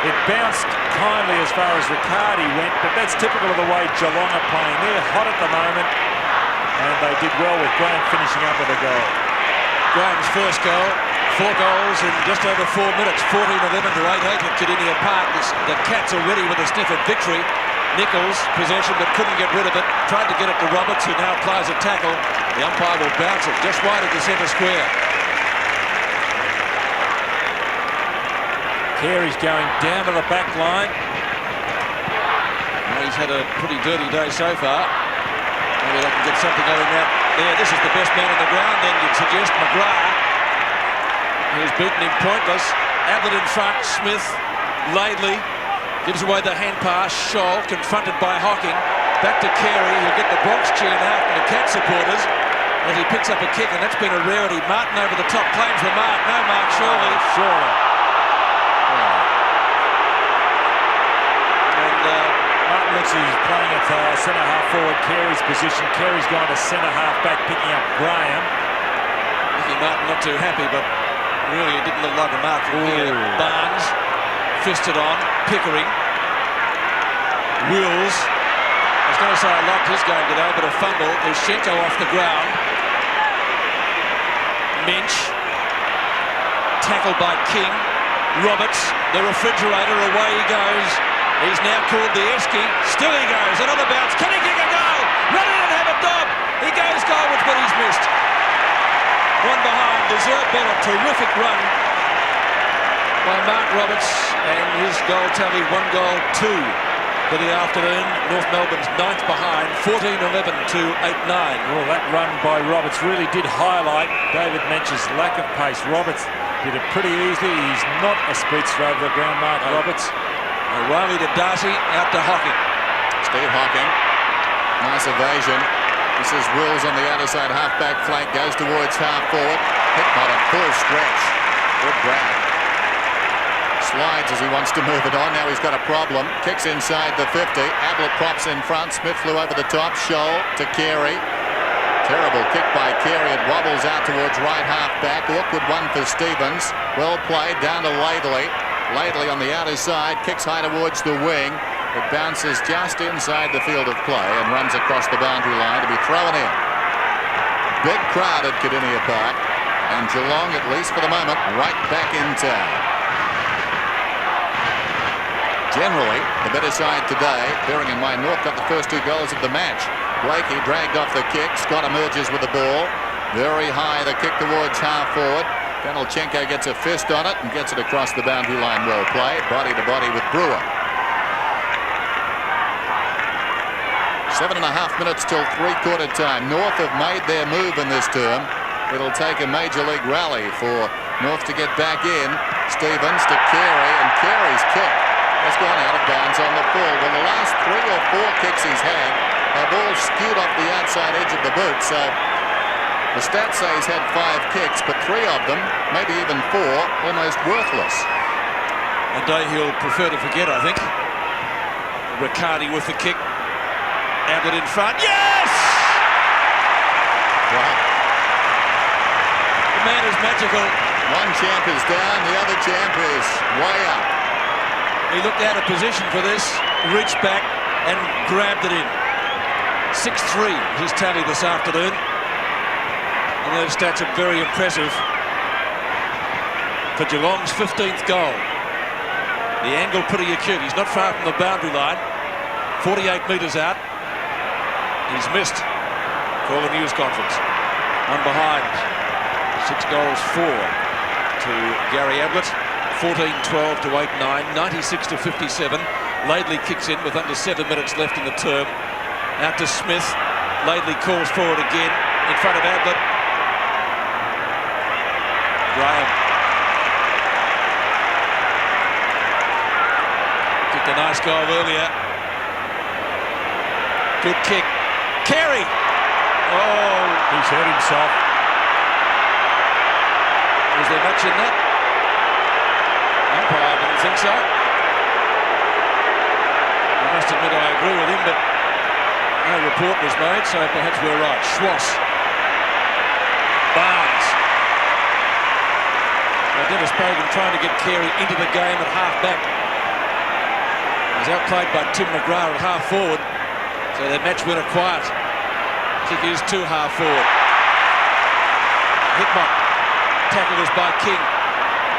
It bounced kindly as far as Riccardi went, but that's typical of the way Geelong are playing. They're hot at the moment, and they did well with Graham finishing up with a goal. Graham's first goal. 4 goals in just over 4 minutes. 14-11 to 8-8 at Kardinia Park. The Cats already with a sniff of victory. Nichols, possession but couldn't get rid of it. Tried to get it to Roberts, who now applies a tackle. The umpire will bounce it just wide of the centre square. Carey's going down to the back line. Well, he's had a pretty dirty day so far. Maybe they can get something out of that. There, this is the best man on the ground. Then you'd suggest McGrath. He's beaten him pointless. Ablett in front. Smith, Laidley gives away the hand pass. Scholl confronted by Hocking. Back to Carey, who'll get the Bronx cheering out from the Cat supporters as he picks up a kick, and that's been a rarity. Martin over the top, claims the mark. No mark, surely. Surely. And Martin looks like he's playing at centre half forward. Carey's position. Carey's going to centre half back, picking up Graham. Mickey Martin not too happy, but really it didn't look like a mark from here. Barnes fisted on. Pickering. Wills. I was going to say I liked his game today, but a fumble. Ushenko off the ground. Minch. Tackled by King. Roberts, the refrigerator, away he goes. He's now called the Esky. Still he goes. Another bounce. Can he kick a goal? Run in and have a dob. He goes goalwards, but he's missed. One behind. Deserved better. Terrific run by Mark Roberts, and his goal tally 1 goal, 2 for the afternoon. North Melbourne's 9th behind, 14-11 to 8-9. Well, that run by Roberts really did highlight David Mench's lack of pace. Roberts did it pretty easily. He's not a speedster over the ground, Mark Roberts. Riley to Darcy, out to Hocking. Steve Hocking. Nice evasion. This is Wills on the outer side, half-back flank, goes towards half-forward. Hickmott at full stretch. Good grab. Slides as he wants to move it on. Now he's got a problem. Kicks inside the 50. Ablett props in front. Smith flew over the top. Scholl to Carey. Terrible kick by Carey. It wobbles out towards right half-back. Awkward one for Stevens. Well played. Down to Laidley. Laidley on the outer side. Kicks high towards the wing. It bounces just inside the field of play and runs across the boundary line to be thrown in. Big crowd at Kardinia Park, and Geelong, at least for the moment, right back in town. Generally, the better side today, bearing in mind North got the first 2 goals of the match. Blakey dragged off the kick. Scott emerges with the ball. Very high, the kick towards half forward. Delachenko gets a fist on it and gets it across the boundary line. Well played. Body to body with Brewer. 7.5 minutes till 3/4 time. North have made their move in this term. It'll take a major league rally for North to get back in. Stevens to Carey, and Carey's kick has gone out of bounds on the full. Well, the last 3 or 4 kicks he's had have all skewed off the outside edge of the boot. So the stats say he's had 5 kicks, but 3 of them, maybe even 4, almost worthless. A day he'll prefer to forget, I think. Riccardi with the kick. Ablett in front. Yes! Wow. The man is magical. One champ is down, the other champ is way up. He looked out of position for this, reached back and grabbed it in. 6-3 his tally this afternoon. And those stats are very impressive for Geelong's 15th goal. The angle pretty acute. He's not far from the boundary line. 48 metres out. He's missed for the news conference. One behind. 6 goals, 4 to Gary Ablett. 14-12 to 8-9. 96 to 57. Laidley kicks in with under 7 minutes left in the term. Out to Smith. Laidley calls forward again in front of Ablett. Graham. Kicked a nice goal earlier. Good kick. Carey! Oh, he's hurt himself. Was there much in that? Umpire didn't think so. I must admit I agree with him, but no report was made, so perhaps we're right. Schwass. Barnes. Now Dennis Bogan trying to get Carey into the game at half-back. He's outplayed by Tim McGrath at half-forward, so their match winner quiet. Kick is to half-forward. Hickmott. Tackle is by King.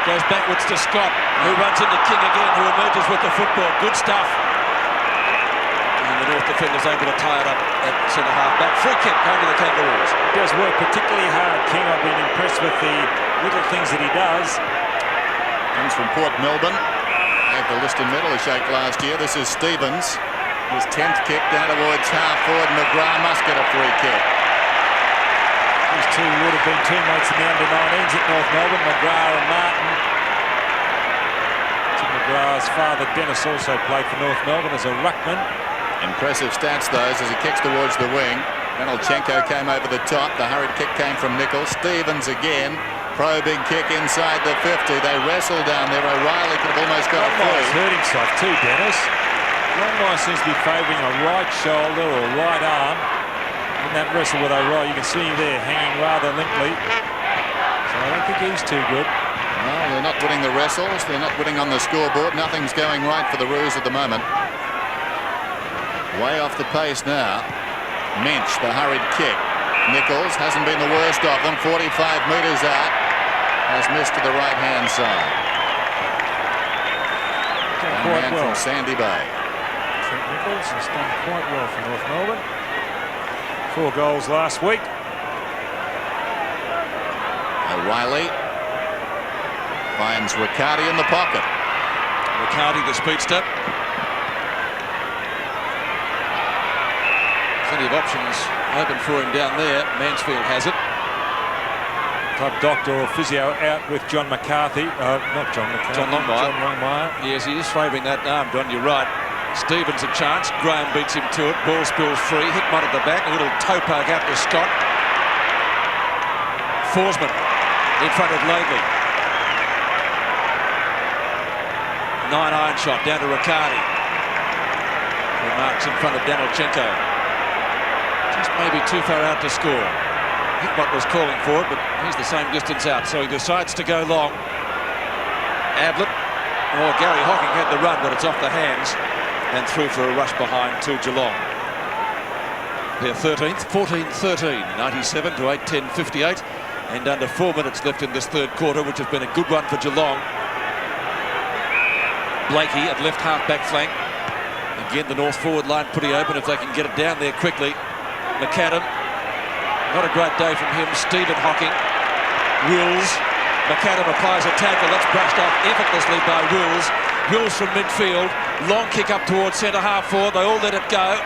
Goes backwards to Scott, who runs into King again, who emerges with the football. Good stuff. And the North defender's able to tie it up at centre-half back. Free kick home to the Kangaroos. He does work particularly hard, King. I've been impressed with the little things that he does. Comes from Port Melbourne. Gave the Liston medal a shake last year. This is Stevens. His 10th kick down towards half-forward. McGrath must get a free kick. These two would have been teammates in the under-19s at North Melbourne, McGrath and Martin. Tim McGrath's father, Dennis, also played for North Melbourne as a ruckman. Impressive stats, those, as he kicks towards the wing. Ranolchenko came over the top. The hurried kick came from Nichols. Stevens again. Probing kick inside the 50. They wrestle down there. O'Reilly could have almost got a free. He's hurt himself too, Dennis. Longmire seems to be favouring a right shoulder or right arm in that wrestle with O'Reilly. You can see him there hanging rather limply. So I don't think he's too good. Well, they're not winning the wrestles. They're not winning on the scoreboard. Nothing's going right for the Roos at the moment. Way off the pace now. Mensch, the hurried kick. Nichols hasn't been the worst of them. 45 metres out. Has missed to the right-hand side. Young man from Sandy Bay. Trent Nichols has done quite well for North Melbourne. 4 goals last week. O'Reilly finds Riccardi in the pocket. Riccardi, the speedster. Plenty of options open for him down there. Mansfield has it. Club doctor or physio out with John McCarthy. Not John McCarthy. John Longmire. John Longmire. Yes, he is favouring that arm, John. You're right. Stevens a chance. Graham beats him to it. Ball spills free. Hickmott at the back. A little toe poke out to Scott. Forsman in front of Laidley. 9-iron shot down to Riccardi. Remarks in front of Ranolchenko. Just maybe too far out to score. Hickmott was calling for it, but he's the same distance out, so he decides to go long. Ablett, or Gary Hocking had the run, but it's off the hands and through for a rush behind to Geelong. Their 13th, 14-13, 97 to 8-10-58, and under 4 minutes left in this third quarter, which has been a good one for Geelong. Blakey at left half-back flank. Again, the north forward line pretty open if they can get it down there quickly. McAdam, not a great day from him. Stephen Hocking. Wills. McAdam applies a tackle. That's brushed off effortlessly by Wills. Wills from midfield. Long kick up towards centre half forward. They all let it go.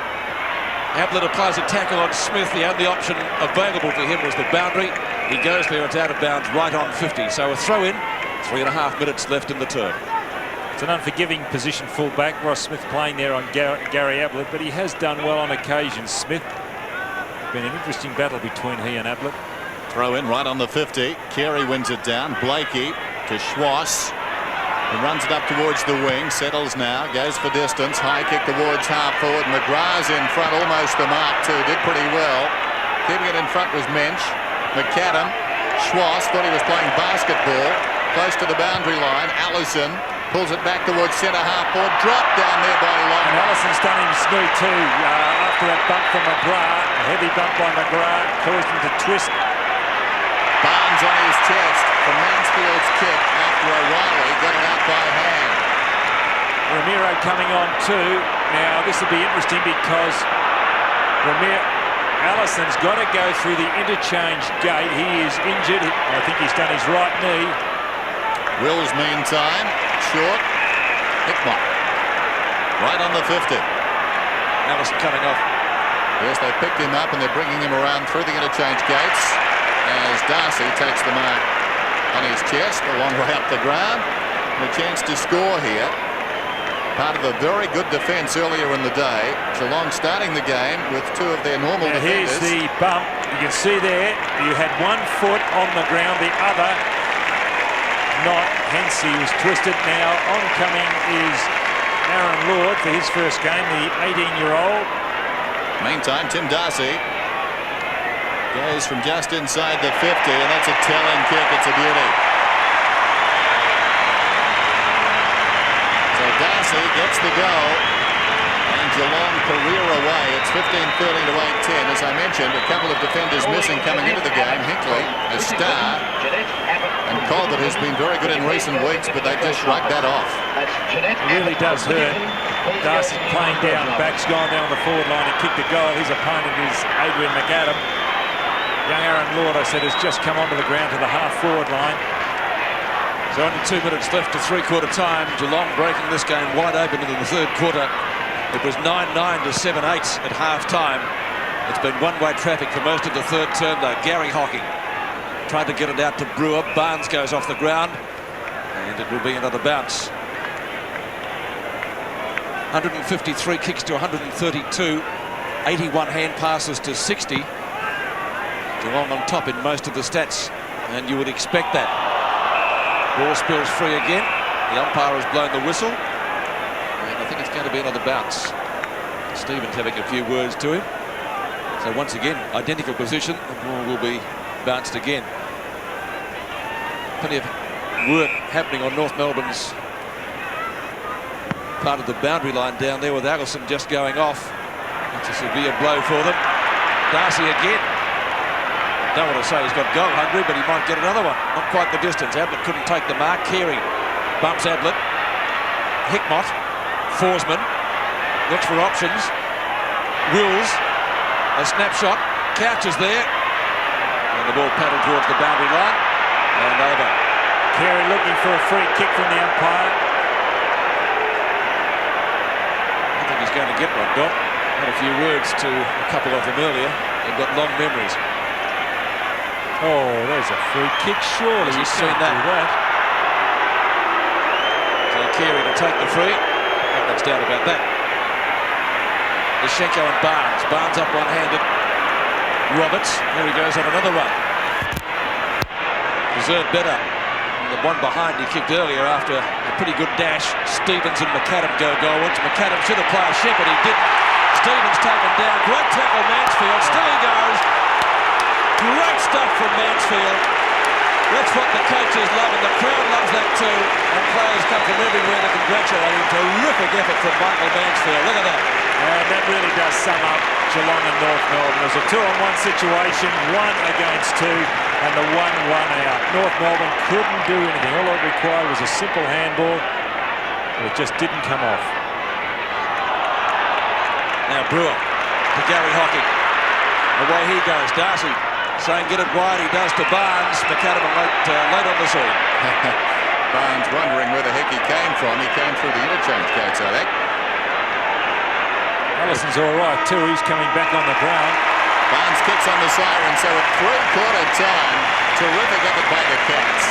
Ablett applies a tackle on Smith. The only option available for him was the boundary. He goes there. It's out of bounds right on 50. So a throw in. 3.5 minutes left in the term. It's an unforgiving position full-back. Ross Smith playing there on Gary Ablett, but he has done well on occasion. Smith. Been an interesting battle between he and Ablett. Throw in right on the 50. Carey wins it down. Blakey to Schwass. He runs it up towards the wing. Settles now. Goes for distance. High kick towards half forward. McGrath's in front. Almost the mark too. Did pretty well. Keeping it in front was Mensch. McAdam. Schwass thought he was playing basketball. Close to the boundary line. Allison Pulls it back towards centre half forward. Dropped down there by Long. And Allison's done him smooth too. After that bump from McGrath, a heavy bump by McGrath, caused him to twist. Barnes on his chest from Mansfield's kick after O'Reilly got it out by hand. Ramiro coming on too. Now this will be interesting because Allison's got to go through the interchange gate. He is injured. I think he's done his right knee. Wills meantime, short. Hickmott. Right on the 50. Allison coming off. Yes, they picked him up and they're bringing him around through the interchange gates as Darcy takes the mark on his chest a long way up the ground. And a chance to score here. Part of a very good defence earlier in the day. Geelong starting the game with two of their normal defenders. Here's the bump. You can see there, you had 1 foot on the ground, the other not. Hence he was twisted. Now oncoming is Aaron Lord for his first game, the 18-year-old. Meantime, Tim Darcy goes from just inside the 50, and that's a telling kick. It's a beauty. So Darcy gets the goal, and Geelong career away. It's 15-13 to 8-10. As I mentioned, a couple of defenders missing coming into the game. Hinkley, a star, and Colbert has been very good in recent weeks, but they just shrugged that off. It really does hurt. Darcy playing down, back's gone down on the forward line and kicked a goal. His opponent is Adrian McAdam. Young Aaron Lord, I said, has just come onto the ground to the half-forward line. So only 2 minutes left to three-quarter time. Geelong breaking this game wide open into the third quarter. It was 9-9 to 7-8 at half-time. It's been one-way traffic for most of the third term, though. Gary Hocking tried to get it out to Brewer. Barnes goes off the ground, and it will be another bounce. 153 kicks to 132. 81 hand passes to 60. Geelong on top in most of the stats, and you would expect that. Ball spills free again. The umpire has blown the whistle, and I think it's going to be another bounce. Stevens having a few words to him. So once again, identical position. The ball will be bounced again. Plenty of work happening on North Melbourne's part of the boundary line down there, with Allison just going off. That's a severe blow for them. Darcy again. Don't want to say he's got goal hungry, but he might get another one. Not quite the distance. Ablett couldn't take the mark. Carey bumps Ablett. Hickmott, Forsman, looks for options. Wills, a snapshot. Couch is there. And the ball paddled towards the boundary line. And over. Carey looking for a free kick from the umpire. I think he's going to get one, Don. Had a few words to a couple of them earlier. They've got long memories. Oh, there's a free kick, surely. He's seen that. So Carey to take the free. No much doubt about that. Lashenko and Barnes. Barnes up one-handed. Roberts. There he goes on another run. Deserved better. The one behind he kicked earlier after a pretty good dash. Stevens and McAdam go goalwards. McAdam should have played Shepherd. He didn't. Stevens taken down. Great tackle, Mansfield. Still he goes. Great stuff from Mansfield. That's what the coaches love, and the crowd loves that too. And players come from everywhere to congratulate him. Terrific effort from Michael Mansfield. Look at that. And that really does sum up Geelong and North Melbourne. It was a 2-on-1 situation, 1 against 2, and the 1-1 out. North Melbourne couldn't do anything. All it required was a simple handball, but it just didn't come off. Now Brewer to Gary Hocking. Away he goes. Darcy saying get it wide. He does to Barnes. McAdam late on the scene. Barnes wondering where the heck he came from. He came through the interchange gates, I think. Allison's all right too. He's coming back on the ground. Barnes kicks on the siren, so at three-quarter time, terrific effort by the Cats.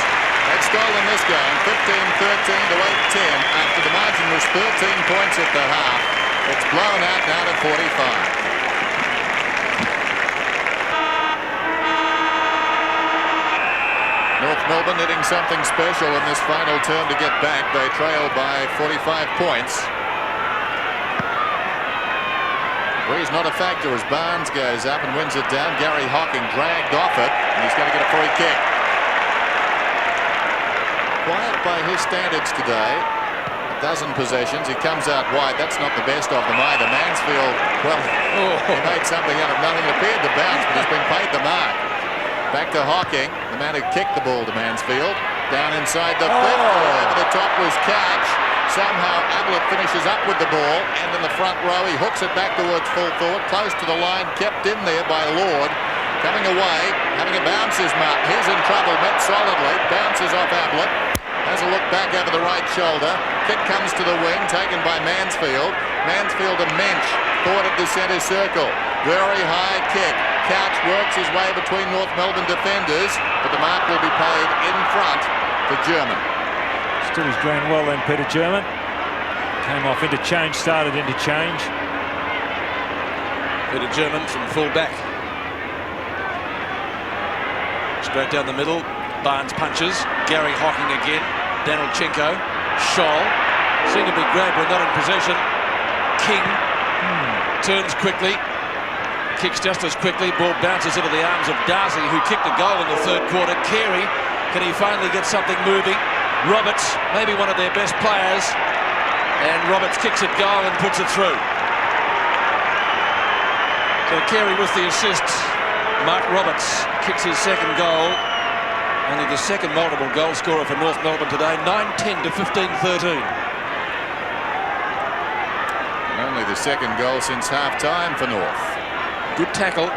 They've stolen this game 15-13 to 8-10 after the margin was 13 points at the half. It's blown out now to 45. North Melbourne needing something special in this final term to get back. They trail by 45 points. Breeze not a factor as Barnes goes up and wins it down. Gary Hocking dragged off it, and he's going to get a free kick. Quiet by his standards today. dozen possessions. He comes out wide. That's not the best of them either. Mansfield, well, he made something out of nothing. It appeared to bounce, but he's been paid the mark. Back to Hocking, the man who kicked the ball to Mansfield. Down inside the 50. Over the top was Couch. Somehow Ablett finishes up with the ball, and in the front row he hooks it back towards full forward, close to the line, kept in there by Lord. Coming away, having a bounce is Martin. He's in trouble, met solidly, bounces off Ablett. Has a look back over the right shoulder. Kick comes to the wing, taken by Mansfield. Mansfield and Mensch forward at the centre circle. Very high kick. Couch works his way between North Melbourne defenders, but the mark will be paid in front to German. Stood his ground well then, Peter German. Came off interchange, started interchange. Peter German from full back. Straight down the middle. Barnes punches. Gary Hocking again. Danilchenko. Scholl. Seem to be grabbed when not in possession. King turns quickly. Kicks just as quickly. Ball bounces into the arms of Darcy, who kicked a goal in the third quarter. Carey, can he finally get something moving? Roberts, maybe one of their best players. And Roberts kicks it goal and puts it through. So Carey with the assists. Mark Roberts kicks his second goal. Only the second multiple goal scorer for North Melbourne today. 9-10 to 15-13. Only the second goal since half-time for North. Good tackle.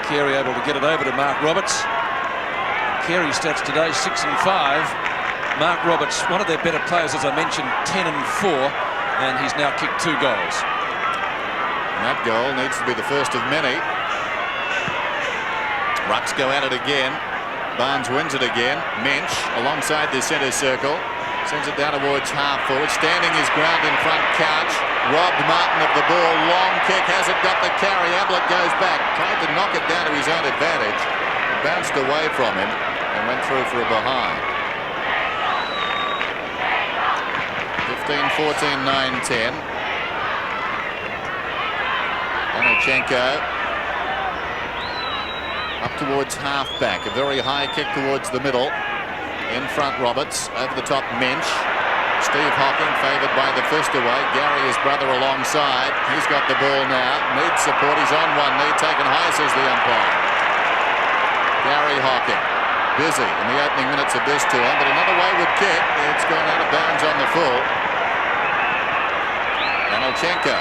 Carey able to get it over to Mark Roberts. Carey stats today 6 and 5. Mark Roberts, one of their better players, as I mentioned, 10 and 4, and he's now kicked 2 goals. And that goal needs to be the first of many. Rucks go at it again. Barnes wins it again. Mensch alongside the centre circle. Sends it down towards half forward. Standing his ground in front, Couch. Robbed Martin of the ball. Long kick. Hasn't got the carry. Ablett goes back. Tried to knock it down to his own advantage. Bounced away from him and went through for a behind. 15-14, 9-10. Danilchenko up towards half-back. A very high kick towards the middle. In front, Roberts. Over the top, Mensch. Steve Hocking favoured by the fist away. Gary, his brother, alongside. He's got the ball now. Needs support. He's on one knee. Taken high, says the umpire. Gary Hocking. Busy in the opening minutes of this tour, but another wayward kick. It's gone out of bounds on the full. Danilchenko.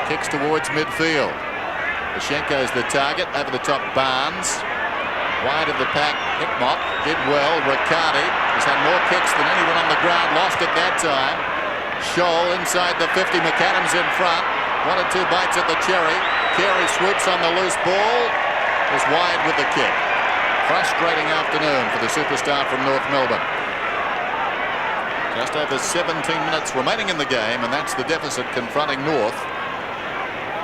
Kicks towards midfield. Pashenko's the target. Over the top, Barnes. Wide of the pack, Hickmott did well. Riccardi has had more kicks than anyone on the ground. Lost it that time. Scholl inside the 50. McAdams in front. 1 or 2 bites at the cherry. Carey swoops on the loose ball. Is wide with the kick. Frustrating afternoon for the superstar from North Melbourne. Just over 17 minutes remaining in the game, and that's the deficit confronting North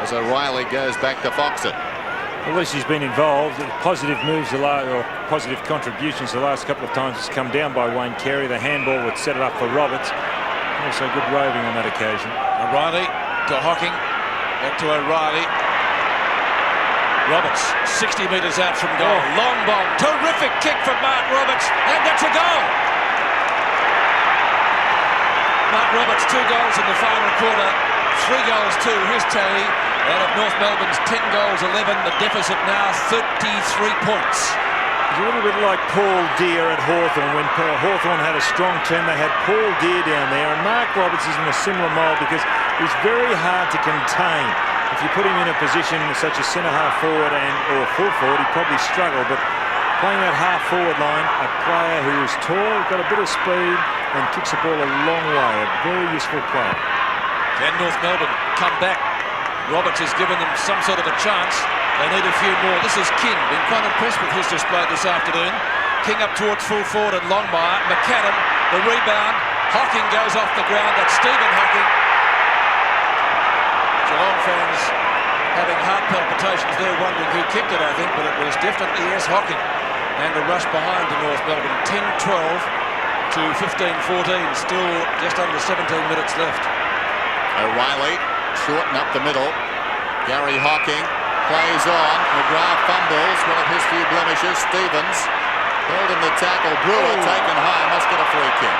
as O'Reilly goes back to Foxton. At least he's been involved. Positive moves or positive contributions the last couple of times has come down by Wayne Carey. The handball would set it up for Roberts. Also good roving on that occasion. O'Reilly to Hocking. Back to O'Reilly. Roberts 60 metres out from goal. Long bomb. Terrific kick from Mark Roberts. And that's a goal. Mark Roberts, 2 goals in the final quarter. 3 goals to his tally. Out of North Melbourne's 10 goals, 11. The deficit now 33 points. It's a little bit like Paul Deere at Hawthorn. When Hawthorn had a strong team, they had Paul Deere down there. And Mark Roberts is in a similar mould because he's very hard to contain. If you put him in a position such as centre-half forward or full forward, he'd probably struggle. But playing that half-forward line, a player who is tall, got a bit of speed, and kicks the ball a long way. A very useful player. Can North Melbourne come back? Roberts has given them some sort of a chance. They need a few more. This is King. Been quite impressed with his display this afternoon. King up towards full forward and Longmire. McAdam, the rebound. Hocking goes off the ground. That's Stephen Hocking. Geelong fans having heart palpitations there, wondering who kicked it, I think, but it was definitely S. Hocking. And a rush behind to North Melbourne. 10-12 to 15-14. Still just under 17 minutes left. O'Reilly. Shorten up the middle. Gary Hocking plays on. McGrath fumbles. One of his few blemishes. Stevens Held in the tackle. Brewer taken high. Must get a free kick.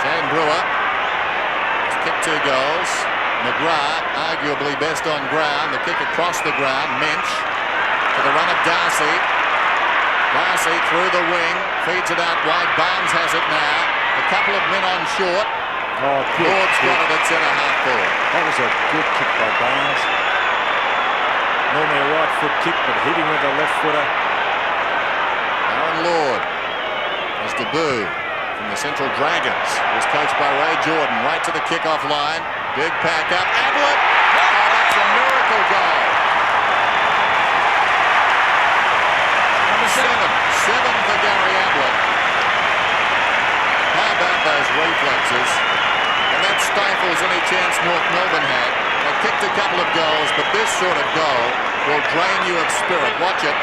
Shane Brewer has kicked 2 goals. McGrath arguably best on ground. The kick across the ground. Mensch to the run of Darcy. Darcy through the wing. Feeds it out wide. Barnes has it now. A couple of men on short. Lord's got it at centre half forward. That was a good kick by Barnes. Normally a right foot kick, but hitting with a left footer. Aaron Lord has debut from the Central Dragons. He was coached by Ray Jordan. Right to the kickoff line. Big pack up. Ablett. Oh, that's a miracle goal. Number 7 for Gary Ablett. How about those reflexes? And that stifles any chance North Melbourne had. They kicked a couple of goals, but this sort of goal will drain you of spirit. Watch it.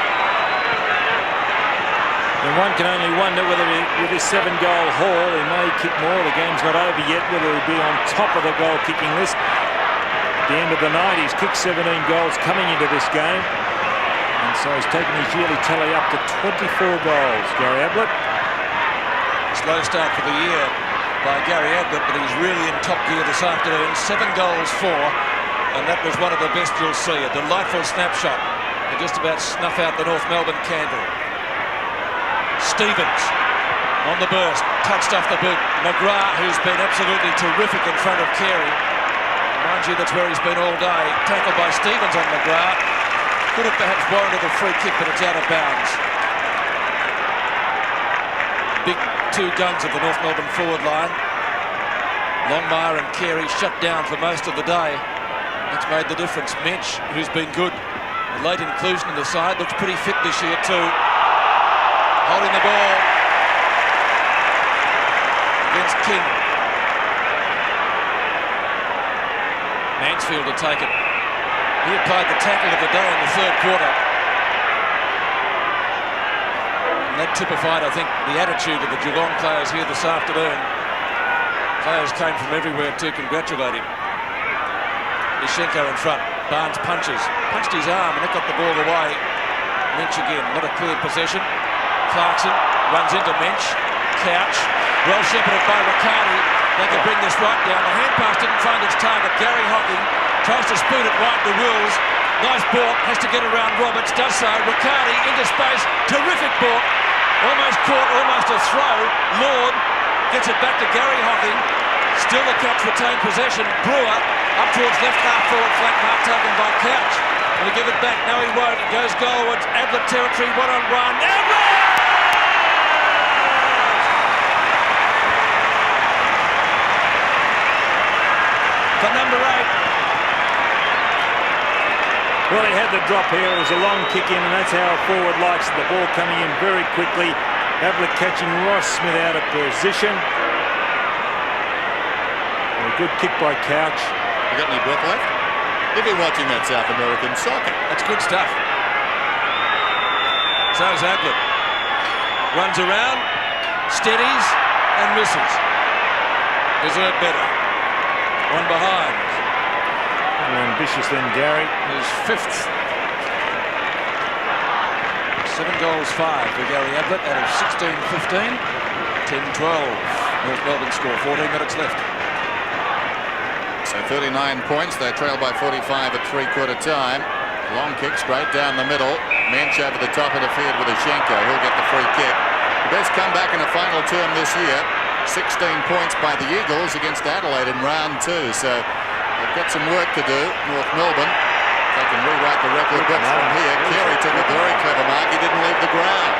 And one can only wonder whether with his 7-goal haul he may kick more. The game's not over yet. Whether he'll be on top of the goal-kicking list. At the end of the night, he's kicked 17 goals coming into this game. And so he's taken his yearly tally up to 24 goals. Gary Ablett. Slow start for the year by Gary Ablett, but he's really in top gear this afternoon. 7 goals, 4, and that was one of the best you'll see. A delightful snapshot to just about snuff out the North Melbourne candle. Stevens on the burst, touched off the boot. McGrath, who's been absolutely terrific in front of Carey. Mind you, that's where he's been all day. Tackled by Stevens on McGrath. Could have perhaps warranted a free kick, but it's out of bounds. Big 2 guns of the North Melbourne forward line. Longmire and Carey shut down for most of the day. That's made the difference. Mensch, who's been good. A late inclusion in the side, looks pretty fit this year too. Holding the ball against King. Mansfield to take it. He applied the tackle of the day in the 3rd quarter. And that typified, I think, the attitude of the Geelong players here this afternoon. Players came from everywhere to congratulate him. Ishenko in front. Barnes punched his arm, and that got the ball away. Mensch again, not a clear possession. Clarkson runs into Mensch. Couch, well shepherded by Riccardi. They can bring this right down. The hand pass didn't find its target. Gary Hocking tries to spoon it wide to Wills. Nice ball, has to get around Roberts, does so. Riccardi into space, terrific ball. Almost caught, almost a throw. Lord gets it back to Gary Hocking. Still the Cats retain possession. Brewer up towards left half forward flank, mark taken by Couch. Will he give it back? No, he won't. It goes goalwards. Ablett territory, 1-on-1. Ablett! For number 8. Well, he had the drop here. It was a long kick in, and that's how a forward likes it. The ball coming in very quickly. Ablett catching Ross Smith out of position. And a good kick by Couch. You got any breath left? You've been watching that South American soccer. That's good stuff. So's Ablett. Runs around, steadies, and misses. Deserved better. One behind. Ambitious then, Gary. His 5th. 7 goals, 5 for Gary Ablett out of 16-15. 10-12. North Melbourne score. 14 minutes left. So 39 points. They trail by 45 at 3/4 time. Long kick straight down the middle. Mensch over the top, interfered with Ishenko. He'll get the free kick. The best comeback in a final term this year. 16 points by the Eagles against Adelaide in round 2. So they've got some work to do, North Melbourne. They can rewrite the record books from here. Carey took a very clever mark. He didn't leave the ground.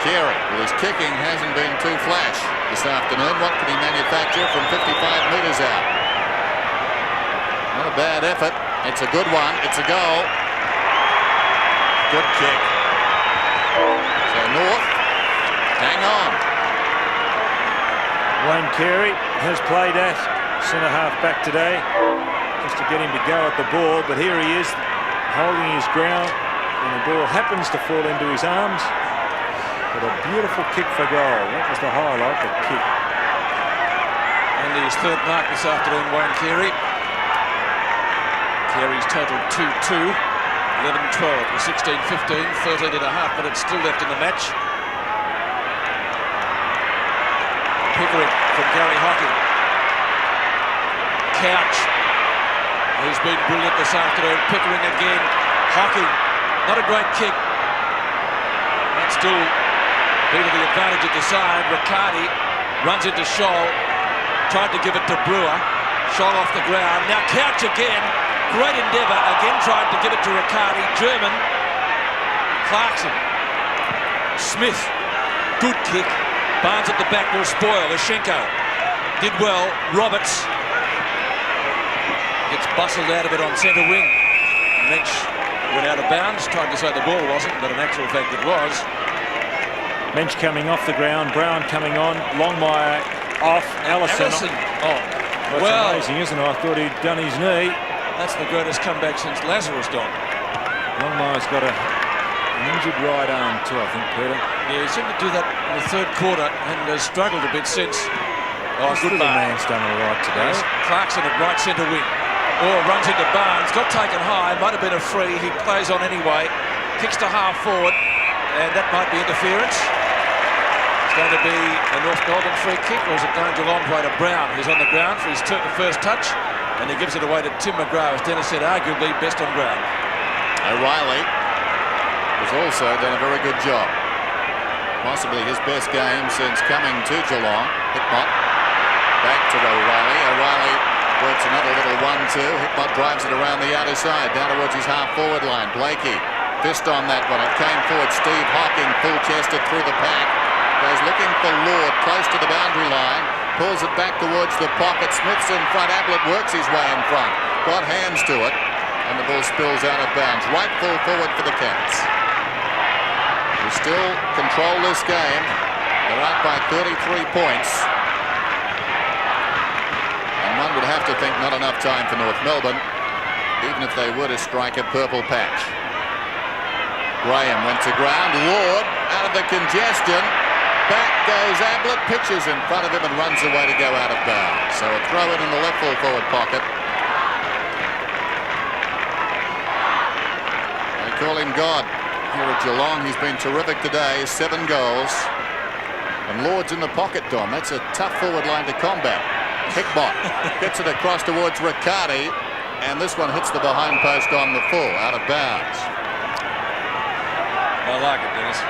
Carey, with his kicking, hasn't been too flash this afternoon. What can he manufacture from 55 metres out? Not a bad effort. It's a good one. It's a goal. Good kick. So North, hang on. Wayne Carey has played at centre-half back today just to get him to go at the ball, but here he is holding his ground, and the ball happens to fall into his arms. But a beautiful kick for goal. That was the highlight, the kick. And his 3rd mark this afternoon, Wayne Carey. Carey's total 2-2. 11-12 with 16-15. 13.5 minutes still left in the match. Pickering from Gary Hocking. Couch, who's been brilliant this afternoon. Pickering again. Hocking, not a great kick. That's still been to the advantage of the side. Riccardi runs into Scholl. Tried to give it to Brewer. Scholl off the ground. Now Couch again. Great endeavour. Again tried to give it to Riccardi. German. Clarkson. Smith. Good kick. Barnes at the back will spoil. Lashenko did well. Roberts gets bustled out of it on centre wing. Mensch went out of bounds. Tried to say the ball wasn't, but in actual fact it was. Mensch coming off the ground. Brown coming on. Longmire off. Allison on. That's well, amazing, isn't it? I thought he'd done his knee. That's the greatest comeback since Lazarus gone. Longmire's got an injured right arm too, I think, Peter. Yeah, he seemed to do that in the third quarter and has struggled a bit since. Oh, good man's done all right today. Yes. Clarkson at right centre wing. Oh, runs into Barnes. Got taken high. Might have been a free. He plays on anyway. Kicks to half forward. And that might be interference. It's going to be a North Melbourne free kick, or is it going Geelong way to Brown, who's on the ground for his first touch, and he gives it away to Tim McGrath, as Dennis said, arguably best on ground. O'Reilly has also done a very good job. Possibly his best game since coming to Geelong. Hickmott back to O'Reilly. O'Reilly works another little 1-2. Hickmott drives it around the outer side, down towards his half-forward line. Blakey, fist on that one. It came forward. Steve Hocking, full-chested through the pack. Goes looking for Lord, close to the boundary line. Pulls it back towards the pocket. Smith's in front. Ablett works his way in front. Got hands to it. And the ball spills out of bounds. Right full forward for the Cats. They still control this game. They're out by 33 points. And one would have to think not enough time for North Melbourne, even if they were to strike a purple patch. Graham went to ground. Lord out of the congestion. Back goes Ablett, pitches in front of him and runs away to go out of bounds. So a throw in the left full forward pocket. They call him God here at Geelong. He's been terrific today. 7 goals. And Lord's in the pocket, Dom. That's a tough forward line to combat. Hickmott gets it across towards Riccardi. And this one hits the behind post on the full, out of bounds. I like it, Dennis.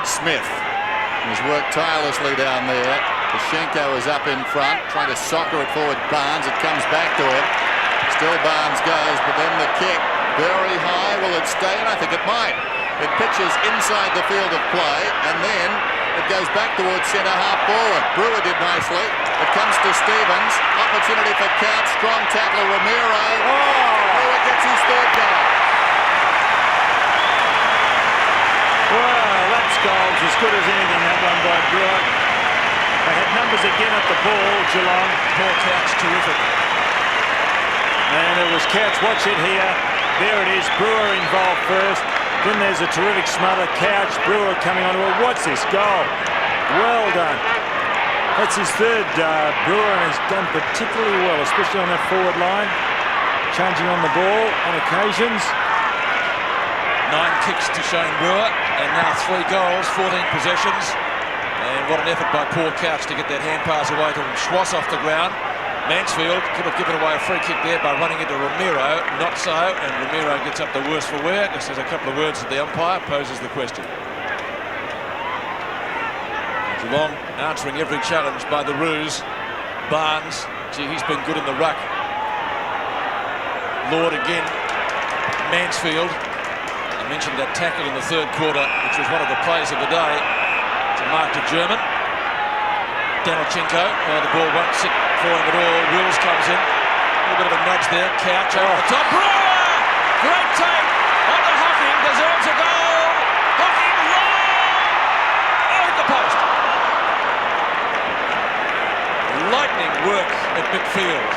Smith has worked tirelessly down there. Lashenko is up in front, trying to soccer it forward. Barnes, it comes back to him. Still Barnes goes, but then the kick very high. Will it stay? And I think it might. It pitches inside the field of play, and then it goes back towards centre half forward. Brewer did nicely. It comes to Stevens. Opportunity for Couch. Strong tackle, Romero. Brewer gets his third goal. Well, that's goals as good as anything, that one by Brewer. They had numbers again at the ball, Geelong. Poor Couch, terrific. And it was Couch, watch it here. There it is, Brewer involved first. Then there's a terrific smother. Couch, Brewer coming on. Well, what's this goal? Well done. That's his third. Brewer has done particularly well, especially on that forward line. Changing on the ball on occasions. 9 kicks to Shane Brewer, and now 3 goals, 14 possessions. And what an effort by poor Couch to get that hand pass away to Schwass off the ground. Mansfield could have given away a free kick there by running into Romero. Not so, and Romero gets up the worse for wear. Just says a couple of words to the umpire, poses the question. Geelong answering every challenge by the Roos. Barnes, gee, he's been good in the ruck. Lord again. Mansfield. I mentioned that tackle in the third quarter, which was one of the plays of the day. To mark to German. Danilchenko, the ball won't sit for him at all. Wills comes in. A little bit of a nudge there. Couch over the top. Brewer! Great take on the Hocking. Deserves a goal. Hocking long! Oh, hit the post. Lightning work at midfield.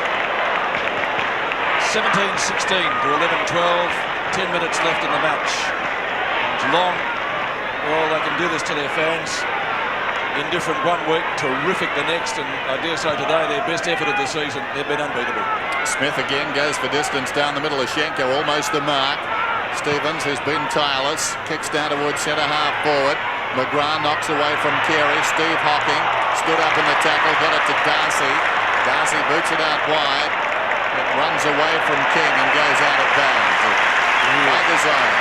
17-16 to 11-12. 10 minutes left in the match. Geelong, well, they can do this to their fans. indifferent one week, terrific the next, and I dare say today their best effort of the season. They've been unbeatable. Smith again goes for distance down the middle of Schenko, almost the mark. Stevens, who's been tireless, kicks down towards centre half forward. McGrath knocks away from Carey. Steve Hocking stood up in the tackle, got it to Darcy. Darcy boots it out wide. It runs away from King and goes out of bounds. By design.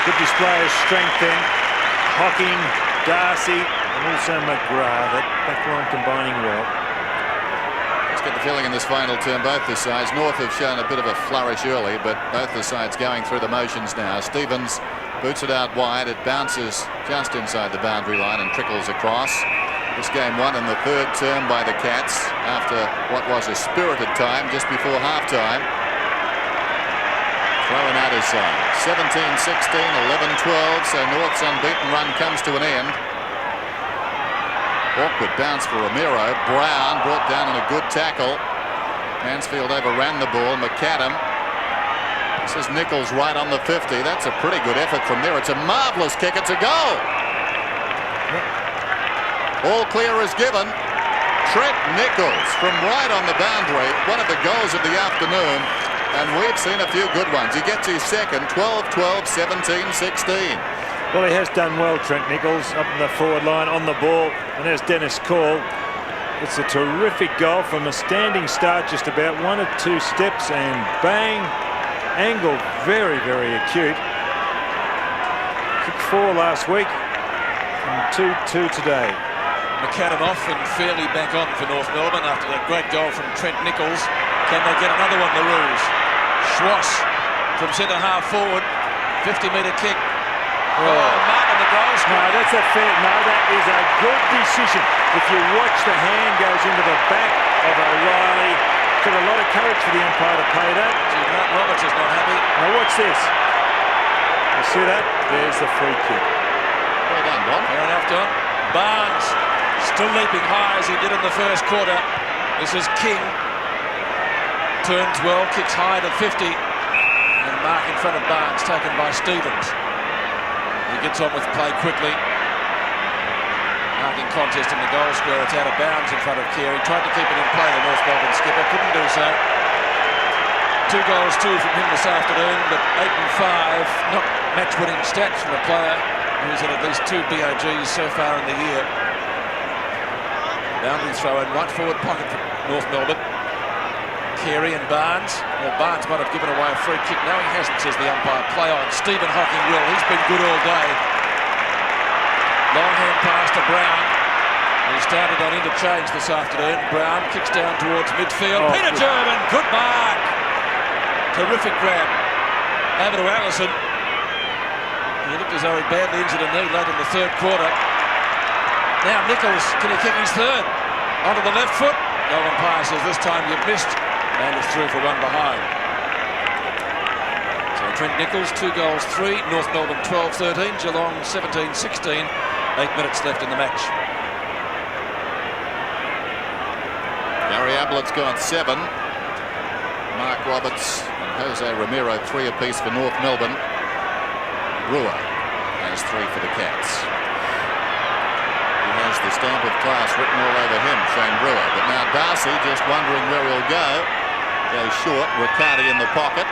Good display of strength then. Hocking, Darcy, and also McGrath. That back line combining well. Let's get the feeling in this final term, both the sides. North have shown a bit of a flourish early, but both the sides going through the motions now. Stevens boots it out wide. It bounces just inside the boundary line and trickles across. This game won in the third term by the Cats after what was a spirited time just before half-time. Throw-in out his side. 17-16, 11-12, so North's unbeaten run comes to an end. Awkward bounce for Ramiro. Brown brought down on a good tackle. Mansfield overran the ball. McAdam. This is Nichols right on the 50. That's a pretty good effort from there. It's a marvellous kick. It's a goal. All clear is given. Trent Nichols from right on the boundary. One of the goals of the afternoon. And we've seen a few good ones. He gets his second. 12-12, 17-16. Well, he has done well, Trent Nichols, up in the forward line on the ball. And there's Dennis Call. It's a terrific goal from a standing start, just about 1 or 2 steps, and bang, angle very, very acute. Kick 4 last week and 2-2 today. McAdam off and fairly back on for North Melbourne after that great goal from Trent Nichols. Can they get another one, the Roos? Schwass from centre half forward, 50-metre kick. Oh, Martin, the goal scorer. No, that's a fair. No, that is a good decision. If you watch, the hand goes into the back of O'Reilly. Took a lot of courage for the umpire to pay that. Gee, Mark Roberts is not happy. Now watch this. You see that? There's the free kick. Well done, Don. Fair enough, Don. Barnes still leaping high as he did in the first quarter. This is King. Turns well, kicks high to 50. And mark in front of Barnes, taken by Stevens. He gets on with play quickly. Marking contest in the goal square. It's out of bounds in front of Carey. Tried to keep it in play, the North Melbourne skipper. Couldn't do so. 2 goals, 2 from him this afternoon, but 8 and 5. Not match-winning stats from a player who's had at least 2 BOGs so far in the year. Boundary throw in right forward pocket for North Melbourne. Carey and Barnes. Well, Barnes might have given away a free kick. No, he hasn't, says the umpire. Play on. Stephen Hocking will. He's been good all day. Long hand pass to Brown. He started on interchange this afternoon. Brown kicks down towards midfield. Oh, Peter German, good mark. Terrific grab. Over to Allison. He looked as though he badly injured a knee late in the third quarter. Now Nichols, can he kick his third? Onto the left foot. No umpire says this time you've missed. And it's through for one behind. So Trent Nichols, 2 goals, 3. North Melbourne 12-13. Geelong 17-16. 8 minutes left in the match. Gary Ablett's got 7. Mark Roberts and Jose Ramiro 3 apiece for North Melbourne. Brewer has 3 for the Cats. He has the stamp of class written all over him, Shane Brewer. But now Darcy just wondering where he'll go. Goes short. Riccardi in the pocket.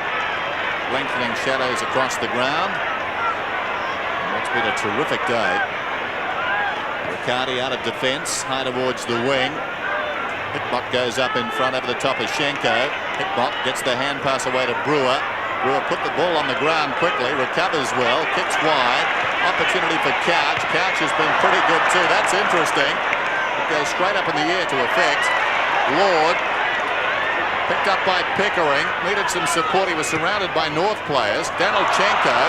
Lengthening shadows across the ground. It's been a terrific day. Riccardi out of defence, high towards the wing. Hickmott goes up in front over the top of Schenko. Hickmott gets the hand pass away to Brewer. Brewer put the ball on the ground quickly, recovers well, kicks wide. Opportunity for Couch. Couch has been pretty good too. That's interesting. It goes straight up in the air to effect. Lord picked up by Pickering. Needed some support. He was surrounded by North players. Danilchenko.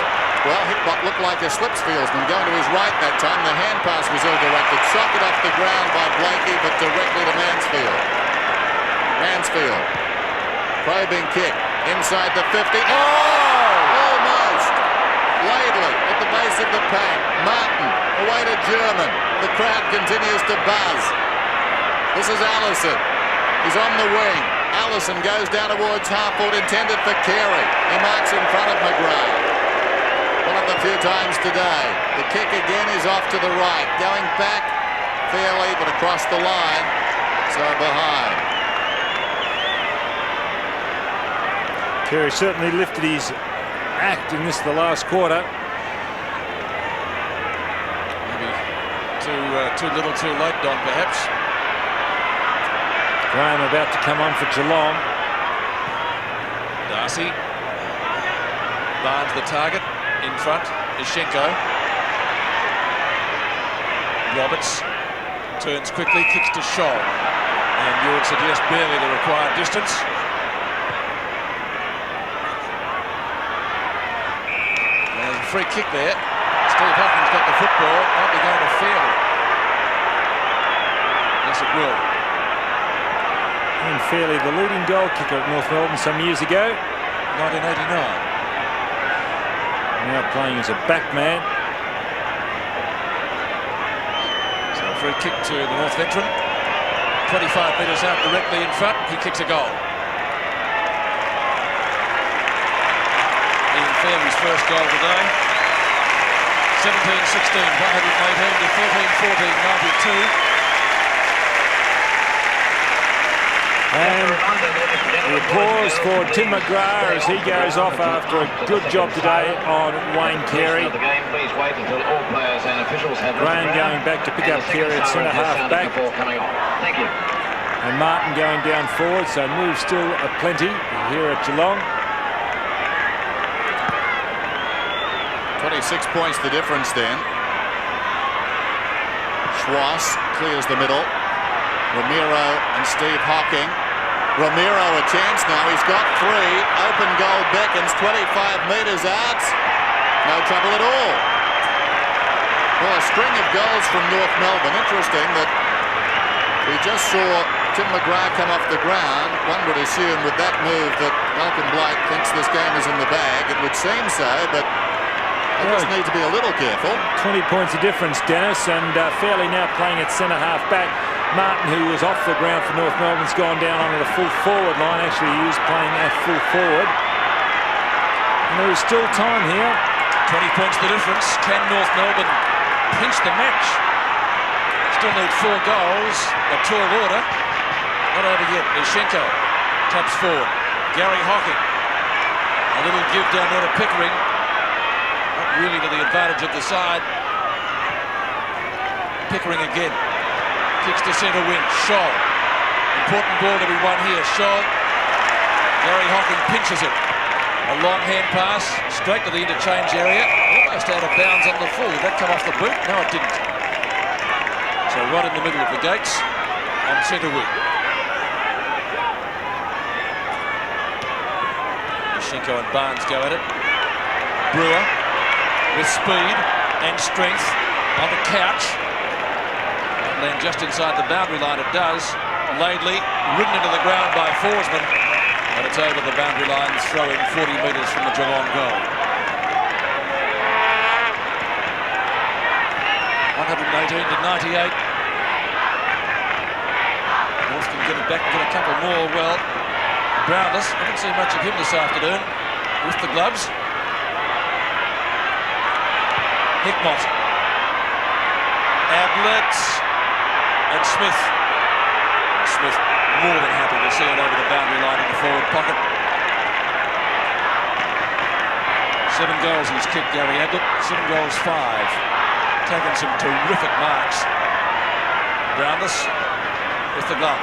Well, Hickmott looked like a slipsfieldsman going to his right that time. The hand pass was ill-directed. Socket off the ground by Blakey, but directly to Mansfield. Mansfield. Probing kick. Inside the 50. Oh! Almost. Laidley at the base of the pack. Martin away to German. The crowd continues to buzz. This is Allison. He's on the wing. Allison goes down towards half-forward, intended for Carey. He marks in front of McGrath. One of the few times today. The kick again is off to the right. Going back fairly, but across the line, so behind. Carey certainly lifted his act in the last quarter. Maybe too little too late, Don, perhaps. Graham about to come on for Geelong. Darcy. Barnes the target. In front. Ishenko. Roberts turns quickly, kicks to Shaw. And you would suggest barely the required distance. There's a free kick there. Steve Hocking's got the football. Might be going to Fairley. Yes, it will. Ian Fairley, the leading goal kicker at North Melbourne some years ago. 1989. Now playing as a backman. So a free kick to the North veteran. 25 metres out directly in front. He kicks a goal. Ian Fairley's first goal today. 17-16, 118 to 14-14, 92. And the applause for Tim McGrath as he goes off after a good job today on Wayne Carey. Graham going back to pick up Carey at centre half back. And Martin going down forward, so moves still aplenty here at Geelong. 26 points the difference then. Schwass clears the middle. Ramiro and Steve Hocking. Ramiro a chance now. He's got three. Open goal beckons. 25 metres out. No trouble at all. Well, a string of goals from North Melbourne. Interesting that we just saw Tim McGrath come off the ground. One would assume with that move that Malcolm Blight thinks this game is in the bag. It would seem so, but they just need to be a little careful. 20 points of difference, Dennis, and Fairley now playing at centre half back. Martin, who was off the ground for North Melbourne's gone down onto the full forward line. Actually, he was playing at full forward. And there is still time here. 20 points the difference. Can North Melbourne pinch the match? Still need 4 goals. A tall order. Not over yet. Ishenko taps forward. Gary Hocking. A little give down there to Pickering. Not really to the advantage of the side. Pickering again. Kicks to centre wing. Shaw. Important ball to be won here. Shaw. Gary Hocking pinches it. A long hand pass straight to the interchange area. Almost out of bounds on the full. Did that come off the boot? No, it didn't. So right in the middle of the gates on centre wing. Ishenko and Barnes go at it. Brewer with speed and strength on the couch. Land just inside the boundary line, it does. Laidley ridden into the ground by Forsman, but it's over the boundary line, throwing 40 metres from the Geelong goal. 118 to 98. North can get it back and get a couple more. Well, Brownless, I didn't see much of him this afternoon with the gloves. Hickmott. Ablett. And Smith more than happy to see it over the boundary line in the forward pocket. 7 goals he's kicked, Gary Ablett. 7 goals, 5. Taken some terrific marks. Brownless with the glove.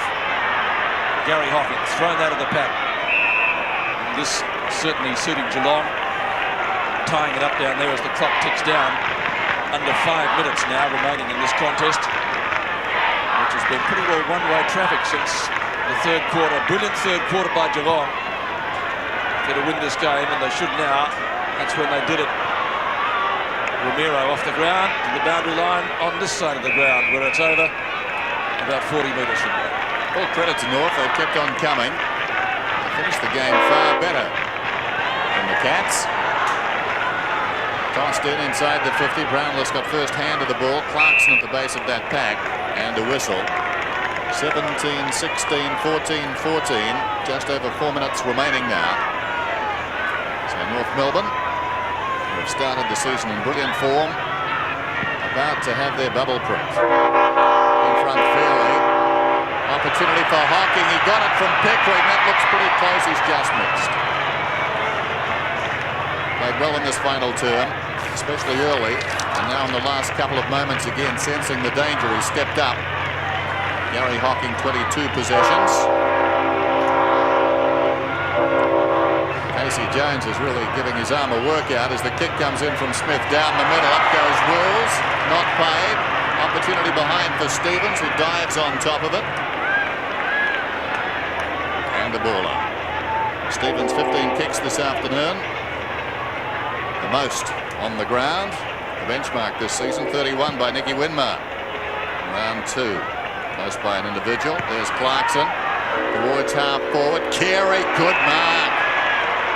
Gary Hocking thrown out of the pack. And this certainly suiting Geelong. Tying it up down there as the clock ticks down. Under 5 minutes now remaining in this contest, which has been pretty well one-way traffic since the third quarter. Brilliant third quarter by Geelong. They're to win this game, and they should now. That's when they did it. Ramiro off the ground to the boundary line on this side of the ground, where it's over about 40 metres from there. All credit to North. They've kept on coming. They finished the game far better than the Cats. Tossed in inside the 50. Brownless got first hand of the ball. Clarkson at the base of that pack. And a whistle. 17-16, 14-14. Just over 4 minutes remaining now. So North Melbourne, who have started the season in brilliant form, about to have their bubble print. fairly. Opportunity for Hocking. He got it from Pickering. That looks pretty close. He's just missed. Played well in this final term, especially early. And now in the last couple of moments again, sensing the danger, he stepped up. Gary Hocking, 22 possessions. Casey Jones is really giving his arm a workout as the kick comes in from Smith down the middle. Up goes Wills, not paid. Opportunity behind for Stevens, who dives on top of it. And the ball up. Stevens 15 kicks this afternoon. The most on the ground. The benchmark this season, 31 by Nicky Winmar. Round 2. Most by an individual. There's Clarkson towards half forward. Carey, good mark.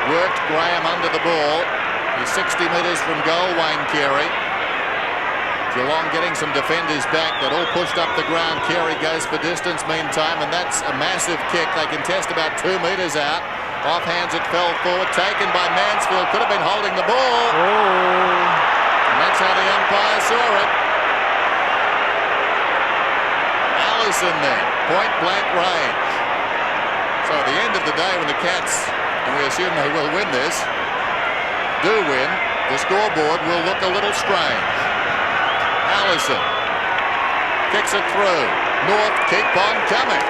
Worked Graham under the ball. He's 60 metres from goal, Wayne Carey. Geelong getting some defenders back. That all pushed up the ground. Carey goes for distance meantime, and that's a massive kick. They contest about 2 metres out. Offhands it fell forward. Taken by Mansfield. Could have been holding the ball. And that's how the umpire saw it. Allison then. Point blank range. So at the end of the day, when the Cats, and we assume they will win this, do win, the scoreboard will look a little strange. Allison kicks it through. North keep on coming.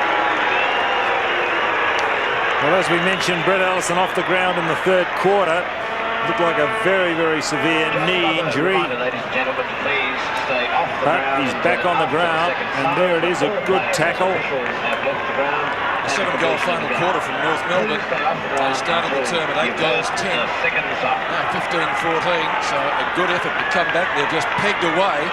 Well, as we mentioned, Brett Allison off the ground in the third quarter. Looked like a very, very severe knee injury. But he's back on the ground, and there it is, a good tackle. A 7-goal final quarter from North Melbourne. They started the term at 8 goals 10. Now 15-14, so a good effort to come back. They're just pegged away.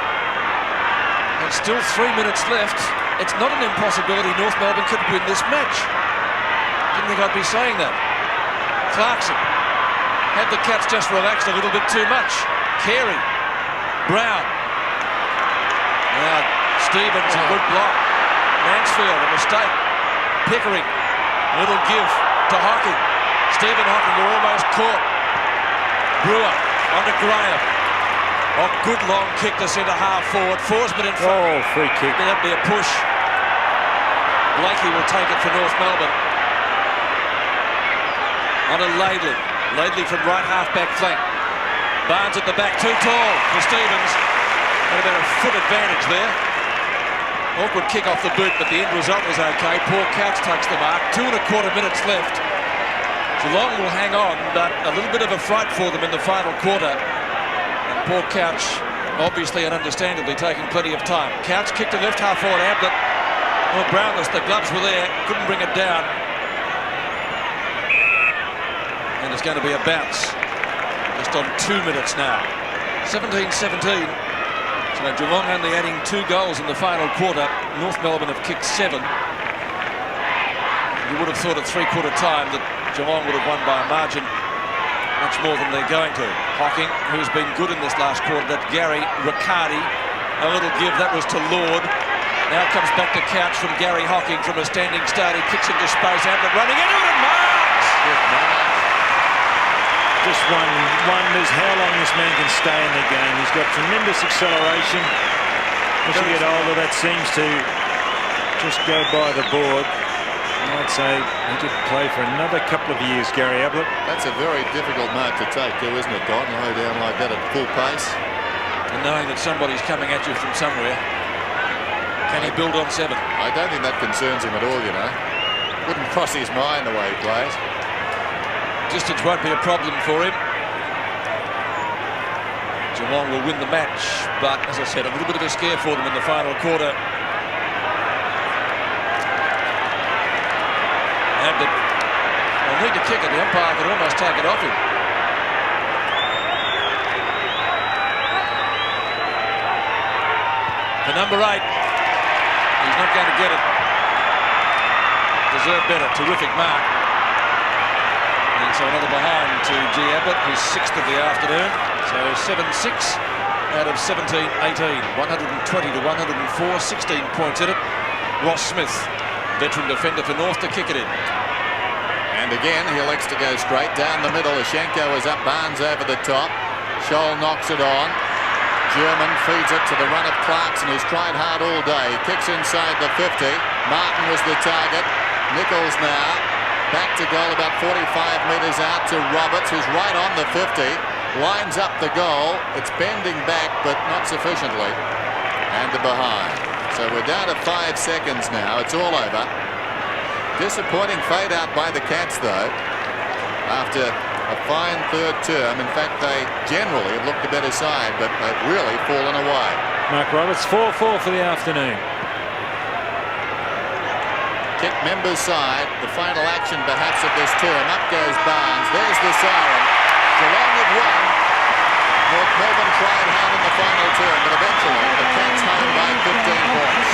And still 3 minutes left. It's not an impossibility North Melbourne could win this match. Didn't think I'd be saying that. Clarkson had the Cats just relaxed a little bit too much. Carey, Brown. Now Stevens, a good block. Mansfield, a mistake. Pickering, little give to Hocking. Stephen Hocking, you're almost caught. Brewer onto Graham. Oh, good long kick to centre half forward. Forsman in front. Oh, free kick. That'll be a push. Blakey will take it for North Melbourne. On to Laidley. Laidley from right half-back flank. Barnes at the back, too tall for Stevens. Had about a foot advantage there. Awkward kick off the boot, but the end result was okay. Paul Couch takes the mark. 2.25 minutes left. Geelong will hang on, but a little bit of a fright for them in the final quarter. And Paul Couch, obviously and understandably, taking plenty of time. Couch kicked to left half forward. Ablett. Well, Brownless, the gloves were there. Couldn't bring it down. And it's going to be a bounce. Just on 2 minutes now. 17-17. So Geelong only adding 2 goals in the final quarter. North Melbourne have kicked 7. You would have thought at three-quarter time that Geelong would have won by a margin much more than they're going to. Hocking, who's been good in this last quarter. That's Gary. Riccardi, a little give. That was to Lord. Now comes back to Couch from Gary Hocking from a standing start. He kicks into space. Ablett running into it and marks! Just one wonders how long this man can stay in the game. He's got tremendous acceleration. As you get older, that seems to just go by the board. I'd say he could play for another couple of years, Gary Ablett. That's a very difficult mark to take too, isn't it, Don? Low down like that at full pace. And knowing that somebody's coming at you from somewhere. Can he build on 7? I don't think that concerns him at all, you know. Wouldn't cross his mind the way he plays. Distance won't be a problem for him. Geelong will win the match, but as I said, a little bit of a scare for them in the final quarter. Ablett will need to kick it. The umpire could almost take it off him. For number 8, he's not going to get it. Deserved better. Terrific mark. And so another behind to G. Ablett, who's 6th of the afternoon. So 7-6 out of 17-18. 120 to 104, 16 points in it. Ross Smith, veteran defender for North, to kick it in. And again, he elects to go straight down the middle. Ashenko is up, Barnes over the top. Scholl knocks it on. German feeds it to the run of Clarkson, who's tried hard all day. Kicks inside the 50. Martin was the target. Nichols now back to goal about 45 metres out to Roberts, who's right on the 50. Lines up the goal. It's bending back, but not sufficiently. And to behind. So we're down to 5 seconds now. It's all over. Disappointing fade out by the Cats, though, after a fine third term. In fact, they generally have looked a better side, but they've really fallen away. Mark Roberts, 4-4 for the afternoon. Kick members side, the final action perhaps of this term. Up goes Barnes. There's the siren. Geelong have won. North Melbourne tried hard in the final term, but eventually the Cats home by 15 points.